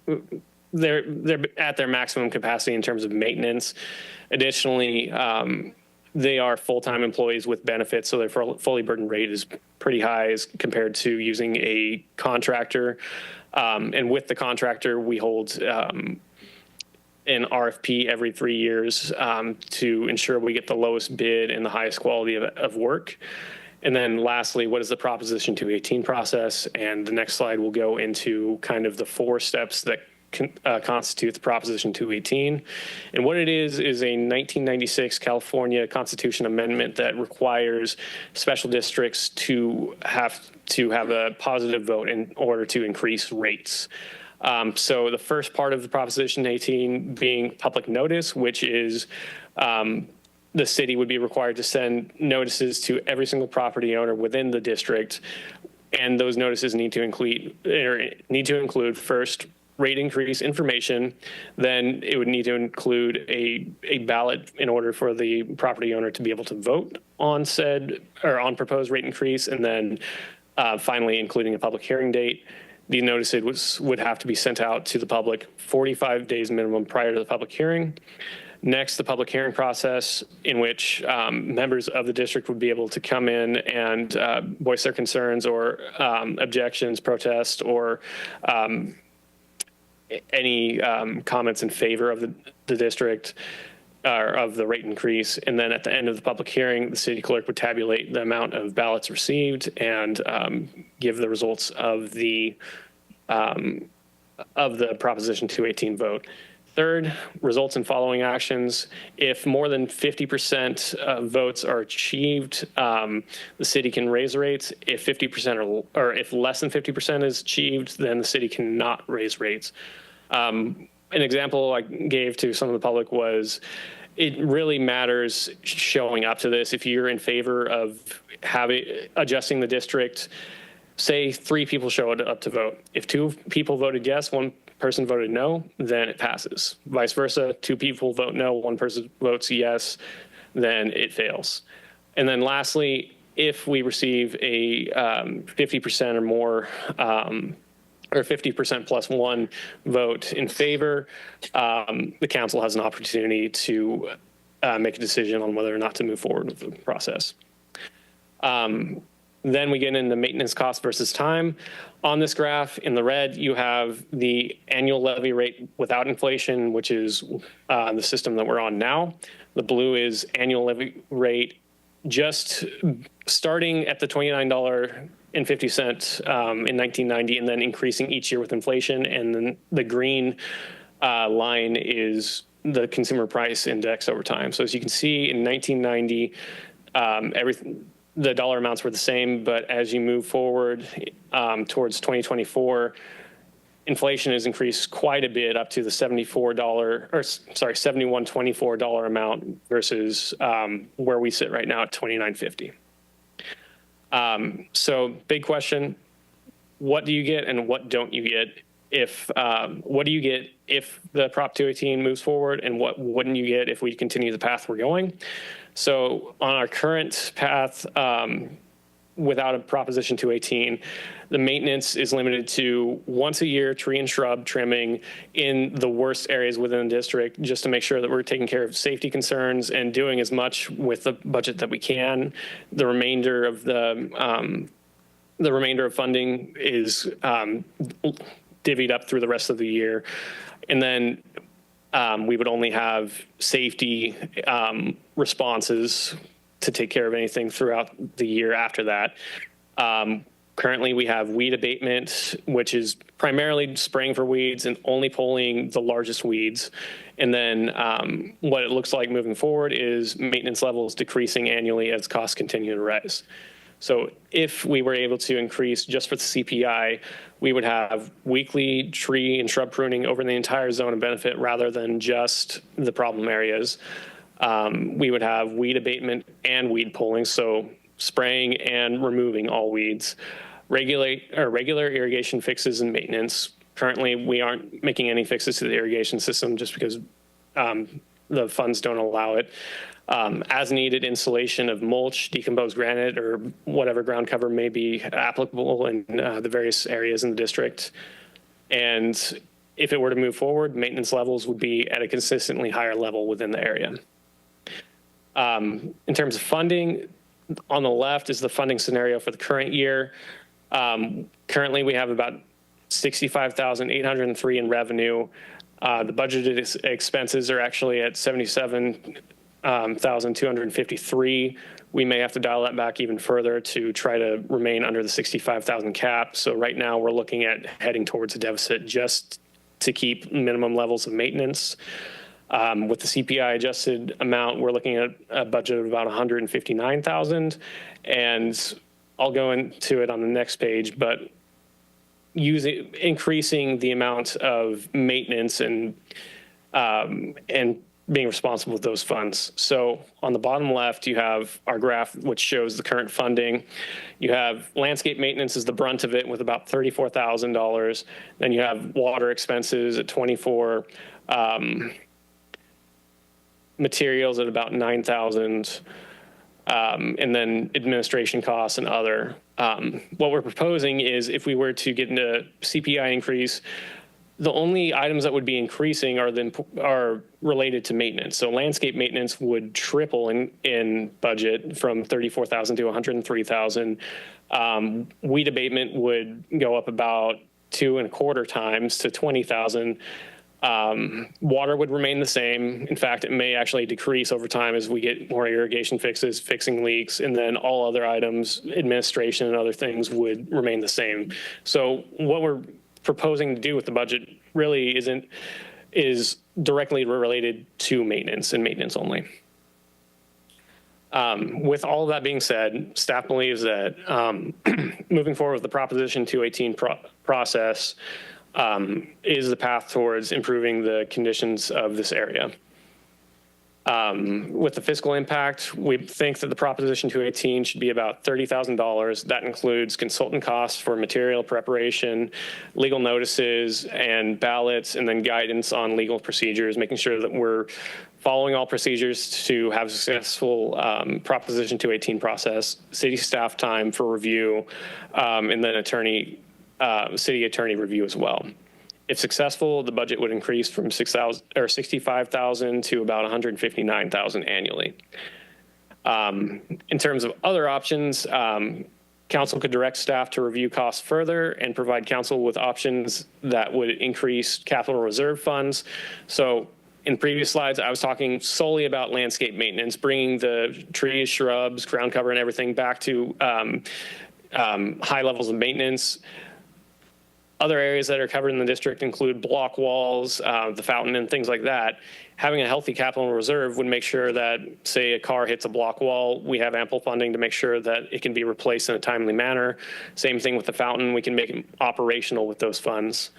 They're at their maximum capacity in terms of maintenance. Additionally, they are full-time employees with benefits, so their fully burdened rate is pretty high as compared to using a contractor. And with the contractor, we hold an RFP every 3 years to ensure we get the lowest bid and the highest quality of work. And then lastly, what is the Proposition 218 process? And the next slide will go into kind of the 4 steps that constitutes Proposition 218. And what it is a 1996 California Constitution amendment that requires special districts to have a positive vote in order to increase rates. So the first part of the Proposition 18 being public notice, which is the city would be required to send notices to every single property owner within the district. And those notices need to include first, rate increase information. Then it would need to include a ballot in order for the property owner to be able to vote on said or on proposed rate increase. And then finally, including a public hearing date. The notices would have to be sent out to the public 45 days minimum prior to the public hearing. Next, the public hearing process, in which members of the district would be able to come in and voice their concerns or objections, protest, or any comments in favor of the district or of the rate increase. And then at the end of the public hearing, the city clerk would tabulate the amount of ballots received and give the results of the Proposition 218 vote. Third, results in following actions. If more than 50% of votes are achieved, the city can raise rates. If 50% or if less than 50% is achieved, then the city cannot raise rates. An example I gave to some of the public was it really matters showing up to this. If you're in favor of adjusting the district, say 3 people showed up to vote. If 2 people voted yes, 1 person voted no, then it passes. Vice versa, 2 people vote no, 1 person votes yes, then it fails. And then lastly, if we receive a 50% or more, or 50% plus 1 vote in favor, the council has an opportunity to make a decision on whether or not to move forward with the process. Then we get into maintenance cost versus time. On this graph, in the red, you have the annual levy rate without inflation, which is the system that we're on now. The blue is annual levy rate just starting at the $29.50 in 1990 and then increasing each year with inflation. And then the green line is the consumer price index over time. So as you can see, in 1990, the dollar amounts were the same, but as you move forward towards 2024, inflation has increased quite a bit, up to the $71.24 amount versus where we sit right now at $29.50. So big question: what do you get, and what don't you get? What do you get if the Prop 218 moves forward, and what wouldn't you get if we continue the path we're going? So on our current path, without a Proposition 218, the maintenance is limited to once a year tree and shrub trimming in the worst areas within the district, just to make sure that we're taking care of safety concerns and doing as much with the budget that we can. The remainder of funding is divvied up through the rest of the year. And then we would only have safety responses to take care of anything throughout the year after that. Currently, we have weed abatement, which is primarily spraying for weeds and only pulling the largest weeds. And then what it looks like moving forward is maintenance levels decreasing annually as costs continue to rise. So if we were able to increase just for the CPI, we would have weekly tree and shrub pruning over the entire zone of benefit rather than just the problem areas. We would have weed abatement and weed pulling, so spraying and removing all weeds. Regular irrigation fixes and maintenance. Currently, we aren't making any fixes to the irrigation system just because the funds don't allow it. As needed installation of mulch, decomposed granite, or whatever ground cover may be applicable in the various areas in the district. And if it were to move forward, maintenance levels would be at a consistently higher level within the area. In terms of funding, on the left is the funding scenario for the current year. Currently, we have about $65,803 in revenue. The budgeted expenses are actually at $77,253. We may have to dial that back even further to try to remain under the 65,000 cap. So right now we're looking at heading towards a deficit just to keep minimum levels of maintenance. With the CPI adjusted amount, we're looking at a budget of about $159,000, and I'll go into it on the next page, but increasing the amount of maintenance and being responsible with those funds. So on the bottom left, you have our graph, which shows the current funding. You have landscape maintenance is the brunt of it with about $34,000. Then you have water expenses at $24,000, materials at about $9,000, and then administration costs and other. What we're proposing is if we were to get into CPI increase, the only items that would be increasing are related to maintenance. So landscape maintenance would triple in budget from $34,000 to $103,000. Weed abatement would go up about 2.25 times to $20,000. Water would remain the same. In fact, it may actually decrease over time as we get more irrigation fixes, fixing leaks, and then all other items, administration and other things would remain the same. So what we're proposing to do with the budget really is directly related to maintenance and maintenance only. With all of that being said, staff believes that moving forward with the Proposition 218 process is the path towards improving the conditions of this area. With the fiscal impact, we think that the Proposition 218 should be about $30,000. That includes consultant costs for material preparation, legal notices and ballots, and then guidance on legal procedures, making sure that we're following all procedures to have a successful Proposition 218 process, city staff time for review, and then city attorney review as well. If successful, the budget would increase from $65,000 to about $159,000 annually. In terms of other options, council could direct staff to review costs further and provide council with options that would increase capital reserve funds. So in previous slides, I was talking solely about landscape maintenance, bringing the trees, shrubs, ground cover, and everything back to high levels of maintenance. Other areas that are covered in the district include block walls, the fountain, and things like that. Having a healthy capital reserve would make sure that, say, a car hits a block wall, we have ample funding to make sure that it can be replaced in a timely manner. Same thing with the fountain. We can make it operational with those funds.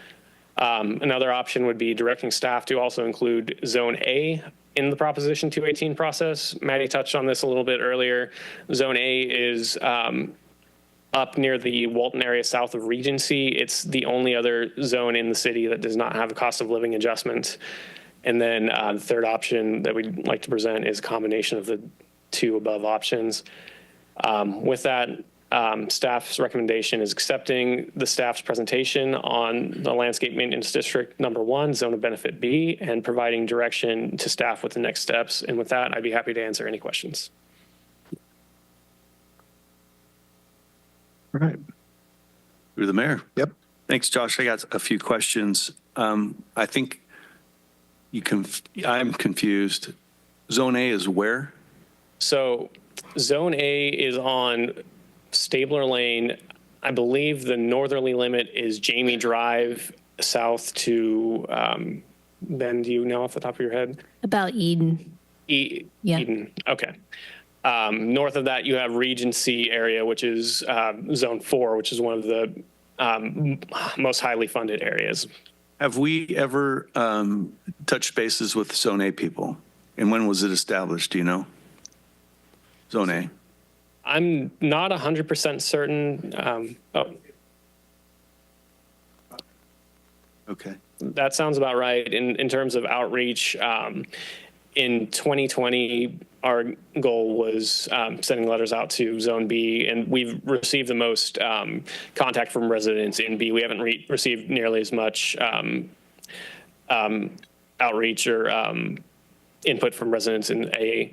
Another option would be directing staff to also include Zone A in the Proposition 218 process. Maddie touched on this a little bit earlier. Zone A is up near the Walton area south of Regency. It's the only other zone in the city that does not have a cost of living adjustment. And then the third option that we'd like to present is a combination of the two above options. With that, staff's recommendation is accepting the staff's presentation on the Landscape Maintenance District number 1, Zone of Benefit B, and providing direction to staff with the next steps. And with that, I'd be happy to answer any questions. All right. Through the mayor. Yep. Thanks, Josh. I got a few questions. I think I'm confused. Zone A is where? So Zone A is on Stabler Lane. I believe the northerly limit is Jamie Drive south to, Ben, do you know off the top of your head? About Eden. Yeah. Eden, okay. North of that, you have Regency area, which is Zone 4, which is one of the most highly funded areas. Have we ever touched bases with Zone A people? And when was it established? Do you know? Zone A. I'm not 100% certain. Okay. That sounds about right. In terms of outreach, in 2020, our goal was sending letters out to Zone B, and we've received the most contact from residents in B. We haven't received nearly as much outreach or input from residents in A.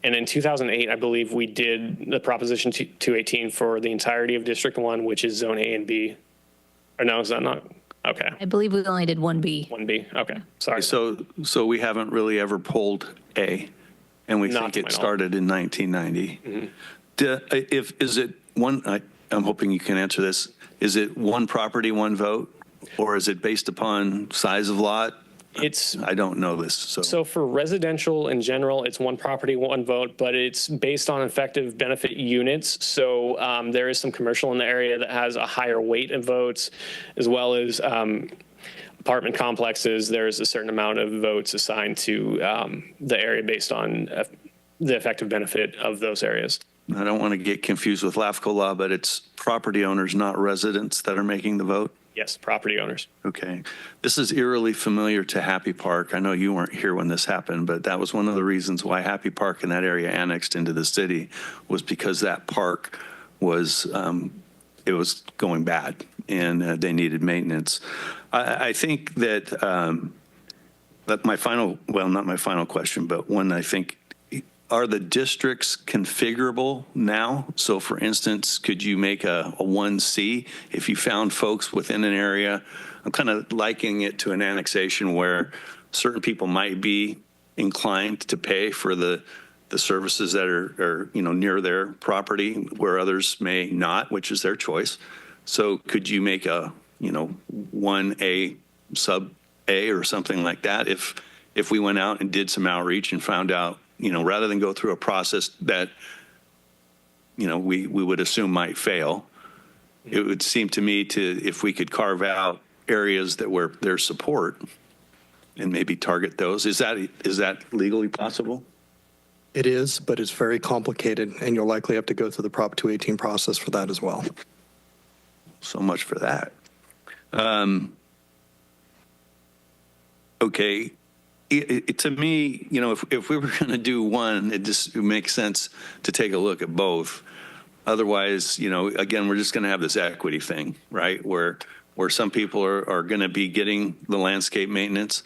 And in 2008, I believe we did the Proposition 218 for the entirety of District 1, which is Zone A and B. Or no, is that not? Okay. I believe we only did 1B. 1B, okay, sorry. So we haven't really ever pulled A, and we think it started in 1990. Mm-hmm. Is it one, I'm hoping you can answer this, is it one property, one vote? Or is it based upon size of lot? I don't know this. So for residential in general, it's one property, one vote, but it's based on effective benefit units. So there is some commercial in the area that has a higher weight of votes, as well as apartment complexes. There's a certain amount of votes assigned to the area based on the effective benefit of those areas. I don't want to get confused with LAFCO law, but it's property owners, not residents, that are making the vote? Yes, property owners. Okay. This is eerily familiar to Happy Park. I know you weren't here when this happened, but that was one of the reasons why Happy Park and that area annexed into the city, was because that park was, it was going bad and they needed maintenance. I think that, that my final, well, not my final question, but one I think, are the districts configurable now? So for instance, could you make a 1C if you found folks within an area? I'm kind of likening it to an annexation where certain people might be inclined to pay for the services that are near their property, where others may not, which is their choice. So could you make a 1A sub A or something like that if we went out and did some outreach and found out, rather than go through a process that, we would assume might fail, it would seem to me if we could carve out areas that where there's support and maybe target those. Is that legally possible? It is, but it's very complicated, and you'll likely have to go through the Prop 218 process for that as well. So much for that. Okay. To me, if we were going to do one, it makes sense to take a look at both. Otherwise, again, we're just going to have this equity thing, right? Where some people are going to be getting the landscape maintenance.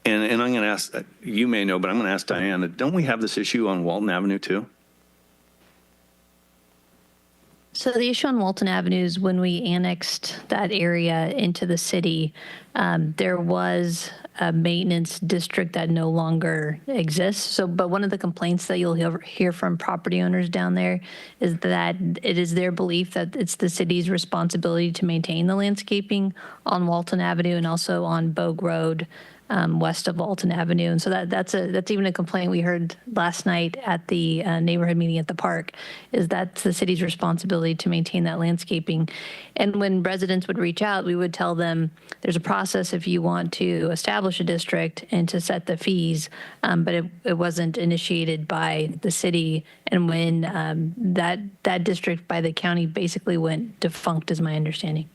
And I'm going to ask, you may know, but I'm going to ask Diana, don't we have this issue on Walton Avenue too? So the issue on Walton Avenue is when we annexed that area into the city, there was a maintenance district that no longer exists. So, but one of the complaints that you'll hear from property owners down there is that it is their belief that it's the city's responsibility to maintain the landscaping on Walton Avenue and also on Bogue Road west of Walton Avenue. And so that's even a complaint we heard last night at the neighborhood meeting at the park, is that's the city's responsibility to maintain that landscaping. And when residents would reach out, we would tell them there's a process if you want to establish a district and to set the fees, but it wasn't initiated by the city. And when that district by the county basically went defunct, is my understanding.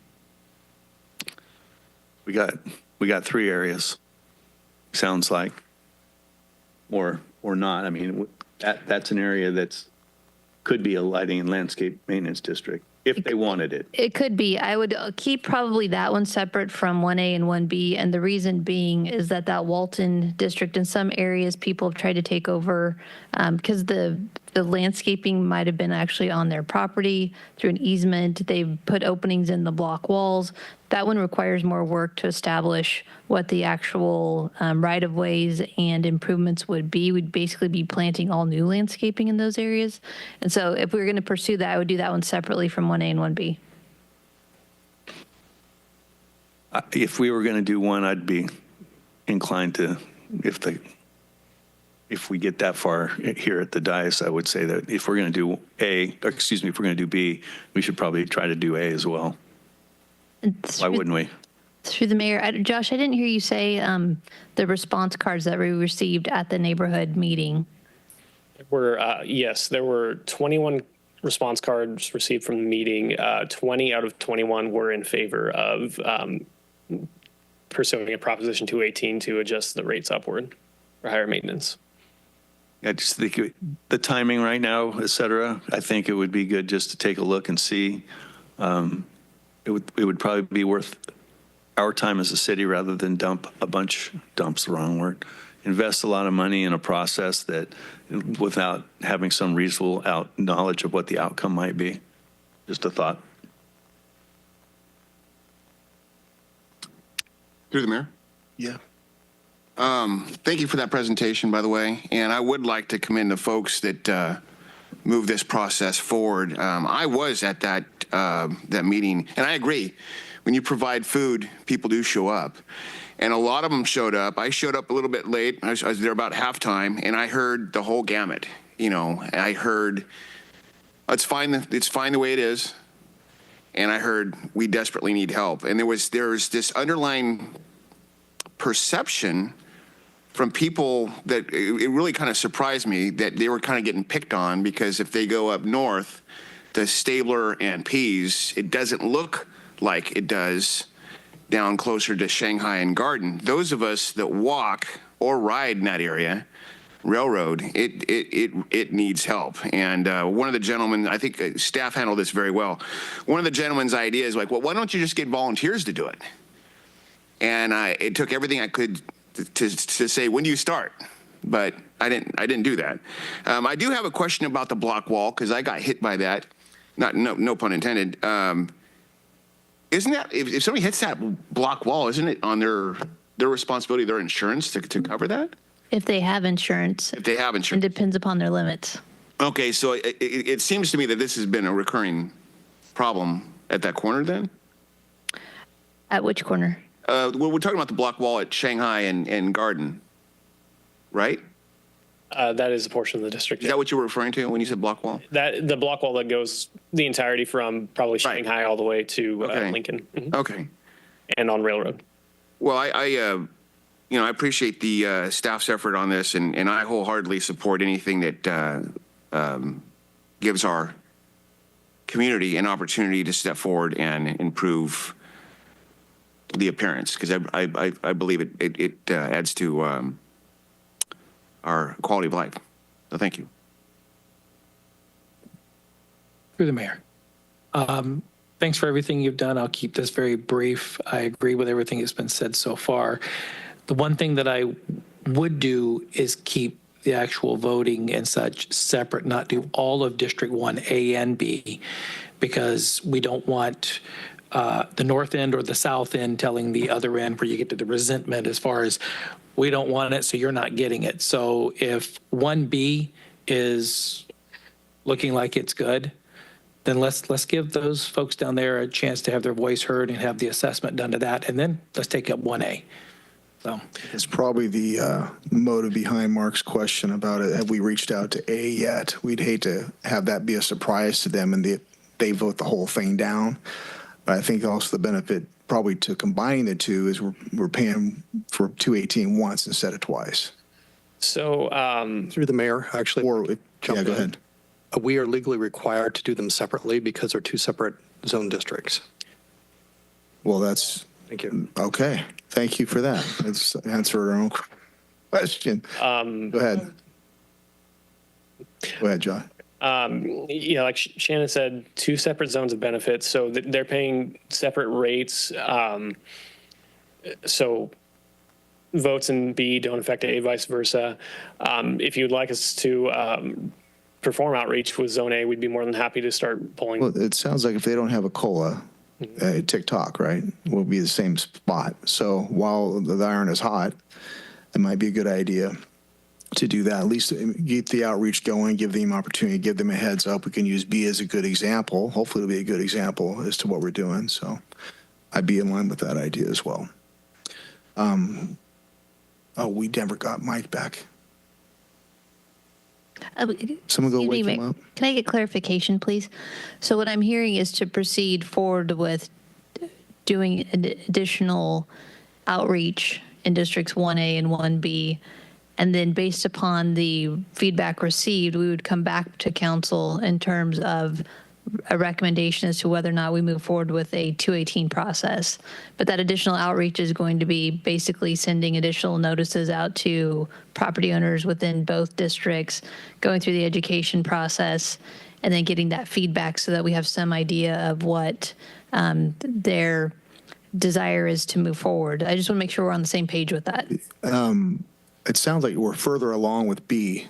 We got 3 areas. Sounds like, or not. I mean, that's an area could be a lighting and landscape maintenance district if they wanted it. It could be. I would keep probably that one separate from 1A and 1B. And the reason being is that Walton district, in some areas, people have tried to take over because the landscaping might have been actually on their property through an easement. They've put openings in the block walls. That one requires more work to establish what the actual right-of-ways and improvements would be. We'd basically be planting all new landscaping in those areas. And so if we were going to pursue that, I would do that one separately from 1A and 1B. If we were going to do one, I'd be inclined to, if we get that far here at the dais, I would say that if we're going to do if we're going to do B, we should probably try to do A as well. Why wouldn't we? Through the mayor, Josh, I didn't hear you say the response cards that we received at the neighborhood meeting. Yes, there were 21 response cards received from the meeting. 20 out of 21 were in favor of pursuing a Proposition 218 to adjust the rates upward for higher maintenance. I just think the timing right now, et cetera, I think it would be good just to take a look and see. It would probably be worth our time as a city rather than dump's the wrong word, invest a lot of money in a process that without having some reasonable knowledge of what the outcome might be. Just a thought. Through the mayor? Yeah. Thank you for that presentation, by the way. And I would like to commend the folks that moved this process forward. I was at that meeting, and I agree. When you provide food, people do show up. And a lot of them showed up. I showed up a little bit late. I was there about halftime, and I heard the whole gamut. You know, I heard, it's fine the way it is. And I heard, we desperately need help. And there's this underlying perception from people that it really kind of surprised me that they were kind of getting picked on because if they go up north to Stabler and Pease, it doesn't look like it does down closer to Shanghai and Garden. Those of us that walk or ride in that area, railroad, it needs help. And one of the gentlemen, I think staff handled this very well. One of the gentlemen's ideas like, well, why don't you just get volunteers to do it? And it took everything I could to say, when do you start? But I didn't do that. I do have a question about the block wall because I got hit by that. No pun intended. Isn't that if somebody hits that block wall, isn't it on their responsibility, their insurance to cover that? If they have insurance. If they have insurance. It depends upon their limits. Okay, so it seems to me that this has been a recurring problem at that corner then? At which corner? Well, we're talking about the block wall at Shanghai and Garden, right? That is a portion of the district. Is that what you were referring to when you said block wall? The block wall that goes the entirety from probably Shanghai all the way to Lincoln. Mm-hmm. Okay. And on Railroad. Well, I appreciate the staff's effort on this, and I wholeheartedly support anything that gives our community an opportunity to step forward and improve the appearance, because I believe it adds to our quality of life. So thank you. Through the mayor. Thanks for everything you've done. I'll keep this very brief. I agree with everything that's been said so far. The one thing that I would do is keep the actual voting and such separate, not do all of District 1 A and B, because we don't want the north end or the south end telling the other end where you get to the resentment as far as we don't want it, so you're not getting it. So if 1B is looking like it's good, then let's give those folks down there a chance to have their voice heard and have the assessment done to that, and then let's take up 1A. So It's probably the motive behind Mark's question about it. Have we reached out to A yet? We'd hate to have that be a surprise to them and they vote the whole thing down. But I think also the benefit probably to combining the two is we're paying for 218 once instead of twice. So, Through the mayor, actually. Yeah, go ahead. We are legally required to do them separately because they're two separate zone districts. Well, that's Thank you. okay. Thank you for that. Let's answer our own question. Go ahead. Go ahead, John. Like Shannon said, two separate zones of benefits, so they're paying separate rates. So votes in B don't affect A, vice versa. If you'd like us to perform outreach with Zone A, we'd be more than happy to start pulling. Well, it sounds like if they don't have a COLA, TikTok, right, will be the same spot. So while the iron is hot, it might be a good idea to do that. At least get the outreach going, give them opportunity, give them a heads up. We can use B as a good example. Hopefully it'll be a good example as to what we're doing. So I'd be in line with that idea as well. We never got Mike back. Someone go wake him up. Can I get clarification, please? So what I'm hearing is to proceed forward with doing additional outreach in districts 1A and 1B. And then based upon the feedback received, we would come back to council in terms of a recommendation as to whether or not we move forward with a 218 process. But that additional outreach is going to be basically sending additional notices out to property owners within both districts, going through the education process, and then getting that feedback so that we have some idea of what their desire is to move forward. I just want to make sure we're on the same page with that. It sounds like we're further along with B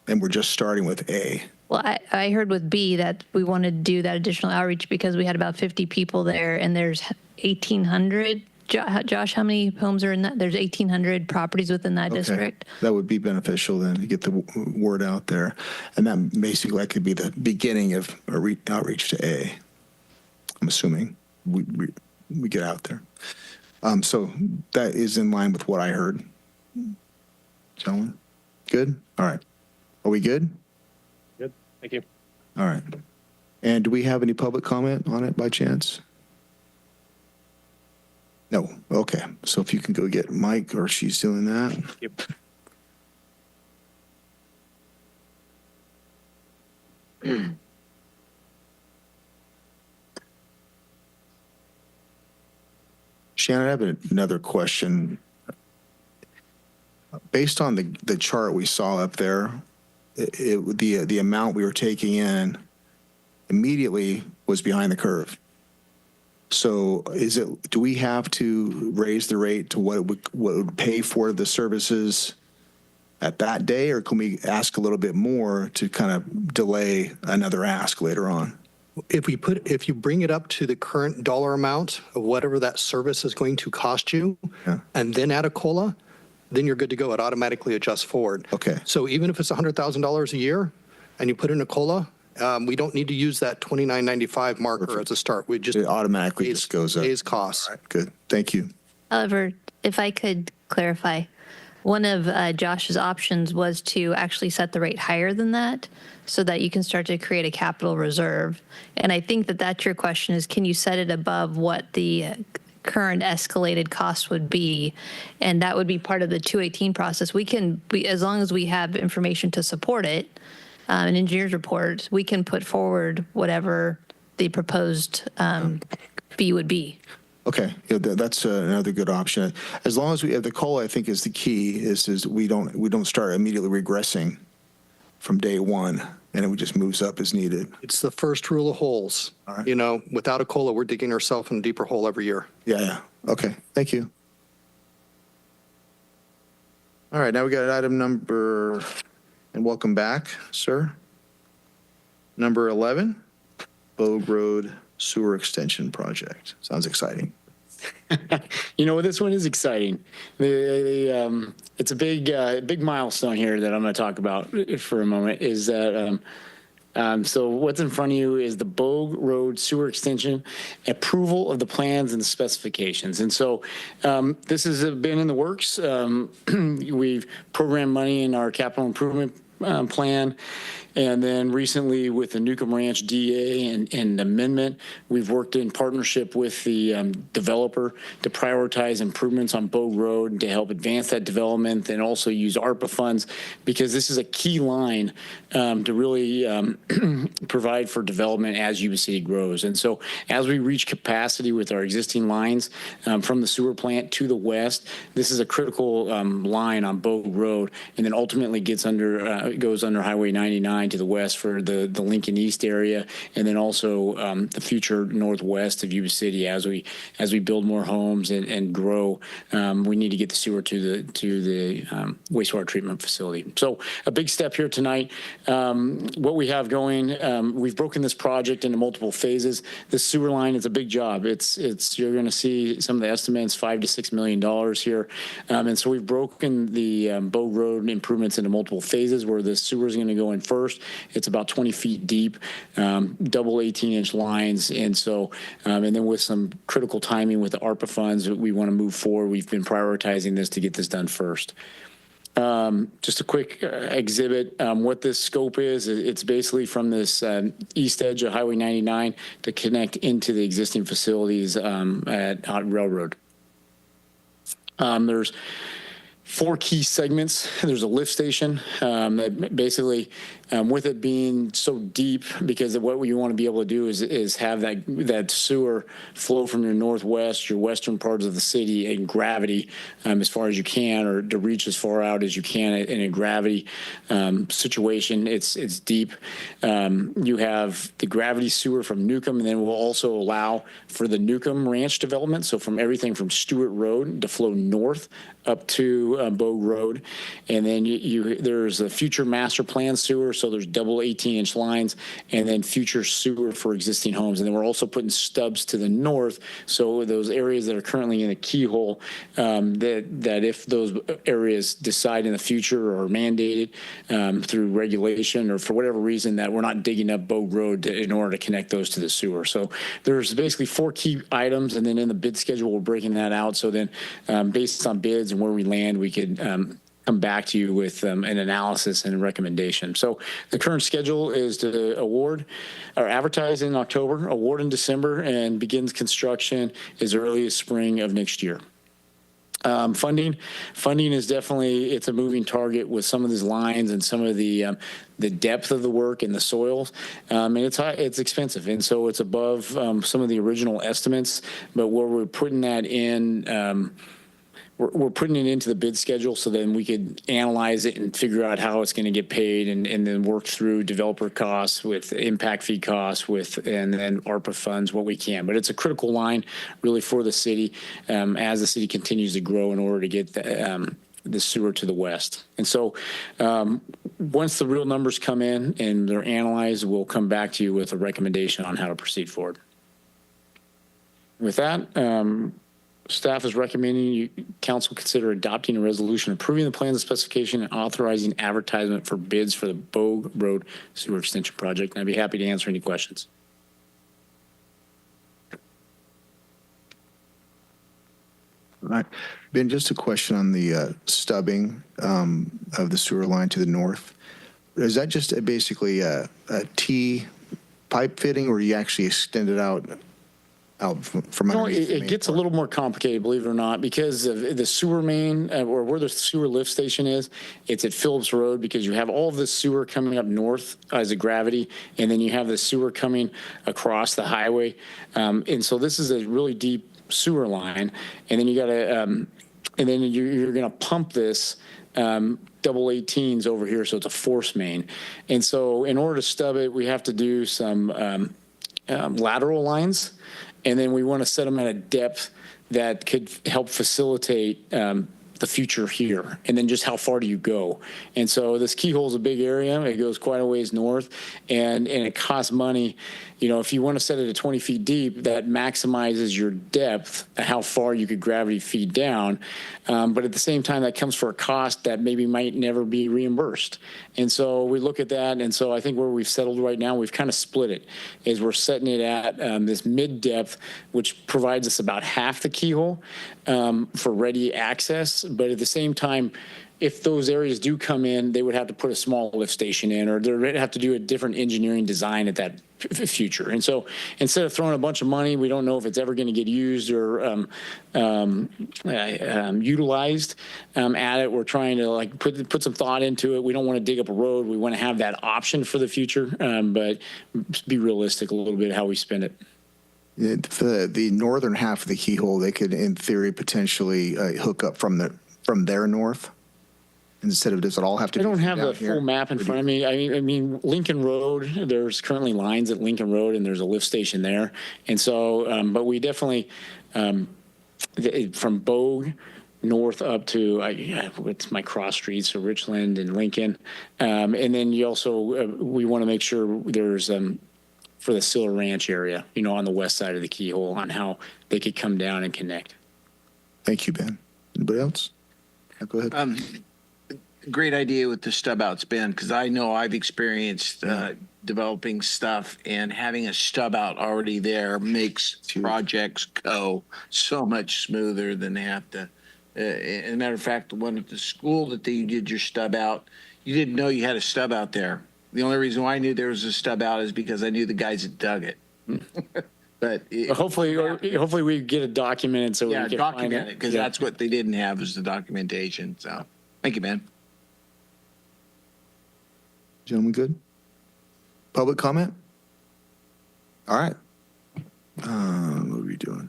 and we're just starting with A. Well, I heard with B that we wanted to do that additional outreach because we had about 50 people there and there's 1,800. Josh, how many homes are in that? There's 1,800 properties within that district. That would be beneficial then to get the word out there. And that basically could be the beginning of a outreach to A. I'm assuming we get out there. So that is in line with what I heard. Gentlemen, good? All right. Are we good? Good. Thank you. All right. And do we have any public comment on it by chance? No. Okay. So if you can go get Mike or she's doing that. Yep. Shannon, I have another question. Based on the chart we saw up there, the amount we were taking in immediately was behind the curve. So do we have to raise the rate to what it would pay for the services at that day, or can we ask a little bit more to kind of delay another ask later on? If you bring it up to the current dollar amount of whatever that service is going to cost you, and then add a COLA, then you're good to go. It automatically adjusts forward. Okay. So even if it's $100,000 a year and you put in a COLA, we don't need to use that $29.95 marker as a start. It automatically just goes up. Pays costs. All right, good. Thank you. However, if I could clarify, one of Josh's options was to actually set the rate higher than that so that you can start to create a capital reserve. And I think that that's your question is, can you set it above what the current escalated cost would be? And that would be part of the 218 process. As long as we have information to support it, an engineer's report, we can put forward whatever the proposed fee would be. Okay, yeah, that's another good option. As long as we have the COLA, I think is the key. Is we don't start immediately regressing from day one, and it just moves up as needed. It's the first rule of holes. All right. You know, without a COLA, we're digging ourselves in a deeper hole every year. Yeah. Okay. Thank you. All right. Now we got item number, and welcome back, sir. Number 11, Bogue Road Sewer Extension Project. Sounds exciting. You know, this one is exciting. It's a big milestone here that I'm going to talk about for a moment. Is that So what's in front of you is the Bogue Road Sewer Extension, approval of the plans and the specifications. And so this has been in the works. We've programmed money in our capital improvement plan. And then recently with the Newcomb Ranch DA and amendment, we've worked in partnership with the developer to prioritize improvements on Bogue Road to help advance that development and also use ARPA funds because this is a key line to really provide for development as Yuba City grows. And so as we reach capacity with our existing lines from the sewer plant to the west, this is a critical line on Bogue Road and then ultimately goes under Highway 99 to the west for the Lincoln East area, and then also the future northwest of Yuba City as we build more homes and grow. We need to get the sewer to the wastewater treatment facility. So a big step here tonight. What we have going, we've broken this project into multiple phases. This sewer line is a big job. It's you're going to see some of the estimates, $5 to $6 million here, and so we've broken the Bogue Road improvements into multiple phases where the sewer is going to go in first. It's about 20 feet deep, double 18-inch lines. And so, and then with some critical timing with the ARPA funds, we want to move forward. We've been prioritizing this to get this done first. Just a quick exhibit. What this scope is, it's basically from this east edge of Highway 99 to connect into the existing facilities at Hot Railroad. There's 4 key segments. There's a lift station that basically, with it being so deep, because what you want to be able to do is have that sewer flow from your northwest, your western parts of the city in gravity as far as you can, or to reach as far out as you can in a gravity situation. It's deep. You have the gravity sewer from Newcomb, and then we'll also allow for the Newcomb Ranch development. So from everything from Stewart Road to flow north up to Bogue Road. And then there's a future master plan sewer. So there's double 18-inch lines and then future sewer for existing homes. And then we're also putting stubs to the north. So those areas that are currently in the keyhole, that if those areas decide in the future or are mandated through regulation or for whatever reason that we're not digging up Bogue Road in order to connect those to the sewer. So there's basically 4 key items. And then in the bid schedule, we're breaking that out. So then based on bids and where we land, we could come back to you with an analysis and a recommendation. So the current schedule is to award or advertise in October, award in December, and begins construction as early as spring of next year. Funding is definitely, it's a moving target with some of these lines and some of the depth of the work and the soils, and it's expensive, and so it's above some of the original estimates. But where we're putting that in. We're putting it into the bid schedule so then we could analyze it and figure out how it's going to get paid and then work through developer costs with impact fee costs and then ARPA funds, what we can. But it's a critical line really for the city as the city continues to grow in order to get the sewer to the west. And so once the real numbers come in and they're analyzed, we'll come back to you with a recommendation on how to proceed forward. With that, staff is recommending council consider adopting a resolution approving the plans and specification and authorizing advertisement for bids for the Bogue Road Sewer Extension Project. And I'd be happy to answer any questions. All right. Ben, just a question on the stubbing of the sewer line to the north. Is that just basically a T pipe fitting, or you actually extend it out from underneath? It gets a little more complicated, believe it or not, because of the sewer main or where the sewer lift station is. It's at Phillips Road because you have all of the sewer coming up north as a gravity, and then you have the sewer coming across the highway. And so this is a really deep sewer line, and then you got to, and then you're going to pump this double 18s over here, so it's a force main. And so in order to stub it, we have to do some lateral lines. And then we want to set them at a depth that could help facilitate the future here, and then just how far do you go? And so this keyhole is a big area. It goes quite a ways north, and it costs money. You know, if you want to set it at 20 feet deep, that maximizes your depth, how far you could gravity feed down. But at the same time, that comes for a cost that maybe might never be reimbursed. And so we look at that. And so I think where we've settled right now, we've kind of split it, is we're setting it at this mid depth, which provides us about half the keyhole for ready access. But at the same time, if those areas do come in, they would have to put a small lift station in, or they'd have to do a different engineering design at that future. And so instead of throwing a bunch of money, we don't know if it's ever going to get used or utilized at it. We're trying to like put some thought into it. We don't want to dig up a road. We want to have that option for the future, but be realistic a little bit how we spend it. The northern half of the keyhole, they could, in theory, potentially hook up from their north. Instead of, does it all have to? I don't have the here? full map in front of me. I mean, Lincoln Road, there's currently lines at Lincoln Road, and there's a lift station there. And so, but we definitely, from Bogue north up to, it's my cross streets, so Richland and Lincoln. And then you also, we want to make sure there's, for the Siller Ranch area, you know, on the west side of the keyhole, on how they could come down and connect. Thank you, Ben. Anybody else? Yeah, go ahead. Great idea with the stub outs, Ben, because I know I've experienced developing stuff, and having a stub out already there makes projects go so much smoother than they have to. As a matter of fact, the one at the school that you did your stub out, you didn't know you had a stub out there. The only reason why I knew there was a stub out is because I knew the guys that dug it. But hopefully we get it documented so we can document it, because that's what they didn't have, is the documentation. So thank you, Ben. Gentlemen, good? Public comment? All right. What are we doing?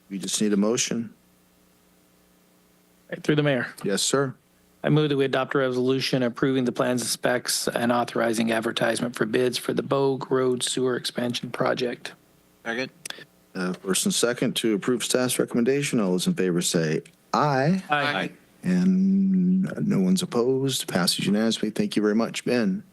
We just need a motion. Through the mayor. Yes, sir. I move that we adopt a resolution approving the plans and specs and authorizing advertisement for bids for the Bogue Road Sewer Expansion Project. Second. First and second to approve staff's recommendation. All those in favor say aye. Aye. And no one's opposed. Passes unanimously. Thank you very much, Ben.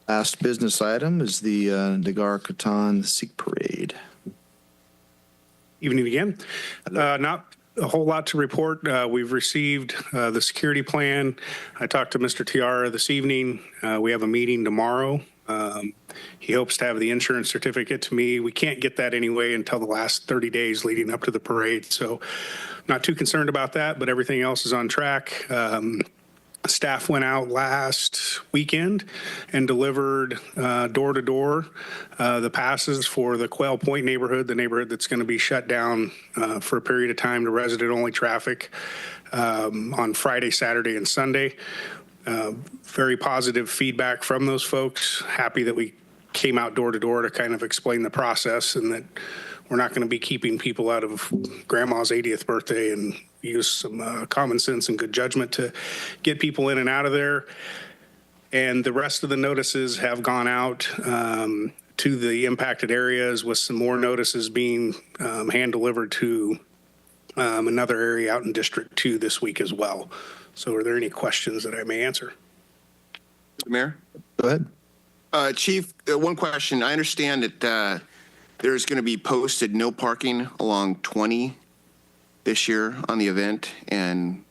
Last business item is the Nagar Khatan Sikh Parade. Evening again. Not a whole lot to report. We've received the security plan. I talked to Mr. Tiara this evening. We have a meeting tomorrow. He hopes to have the insurance certificate to me. We can't get that anyway until the last 30 days leading up to the parade. So not too concerned about that, but everything else is on track. Staff went out last weekend and delivered door to door the passes for the Quail Point neighborhood, the neighborhood that's going to be shut down for a period of time to resident only traffic on Friday, Saturday, and Sunday. Very positive feedback from those folks. Happy that we came out door to door to kind of explain the process, and that we're not going to be keeping people out of grandma's 80th birthday, and use some common sense and good judgment to get people in and out of there. And the rest of the notices have gone out to the impacted areas, with some more notices being hand delivered to another area out in District 2 this week as well. So are there any questions that I may answer? Mayor? Go ahead. Chief, one question. I understand that there's going to be posted no parking along 20 this year on the event, and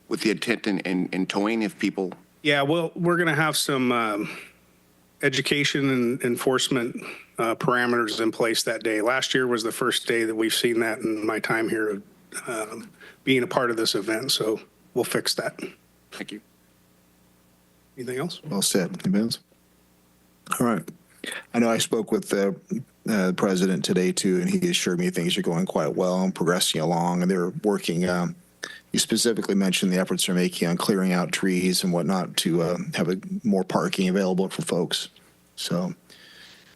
with the intent in towing if people... Yeah, well, we're going to have some education and enforcement parameters in place that day. Last year was the first day that we've seen that in my time here being a part of this event, so we'll fix that. Thank you. Anything else? Well said. Anybody else? All right. I know I spoke with the president today too, and he assured me things are going quite well and progressing along, and they're working. You specifically mentioned the efforts they're making on clearing out trees and whatnot to have more parking available for folks. So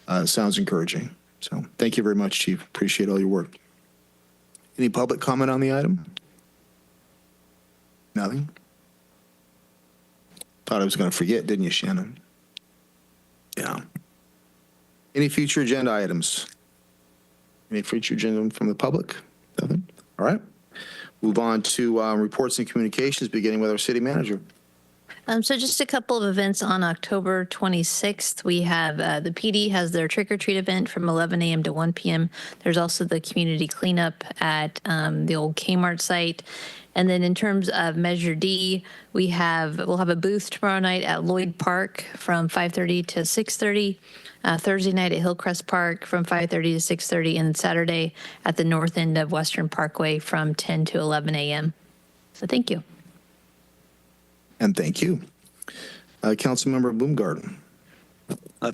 it sounds encouraging. So thank you very much, Chief. Appreciate all your work. Any public comment on the item? Nothing? Thought I was going to forget, didn't you, Shannon? Yeah. Any future agenda items? Any future agenda from the public? Nothing? All right. Move on to reports and communications, beginning with our city manager. So just a couple of events on October 26th. We have the PD has their trick or treat event from 11 a.m. to 1 p.m. There's also the community cleanup at the old Kmart site. And then in terms of Measure D, we'll have a booth tomorrow night at Lloyd Park from 5:30 to 6:30. Thursday night at Hillcrest Park from 5:30 to 6:30, and Saturday at the north end of Western Parkway from 10 to 11 a.m. So thank you. And thank you. Councilmember Bloomgarden.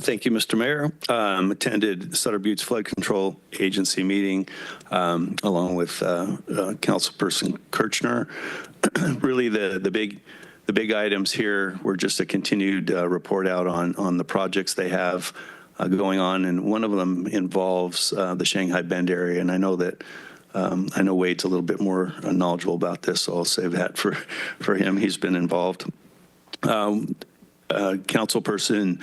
Thank you, Mr. Mayor. Attended Sutter Butte's Flood Control Agency meeting along with Councilperson Kirchner. Really, the big items here were just a continued report out on the projects they have going on, and one of them involves the Shanghai Bend area. And I know that I know Wade's a little bit more knowledgeable about this, so I'll save that for him. He's been involved. Councilperson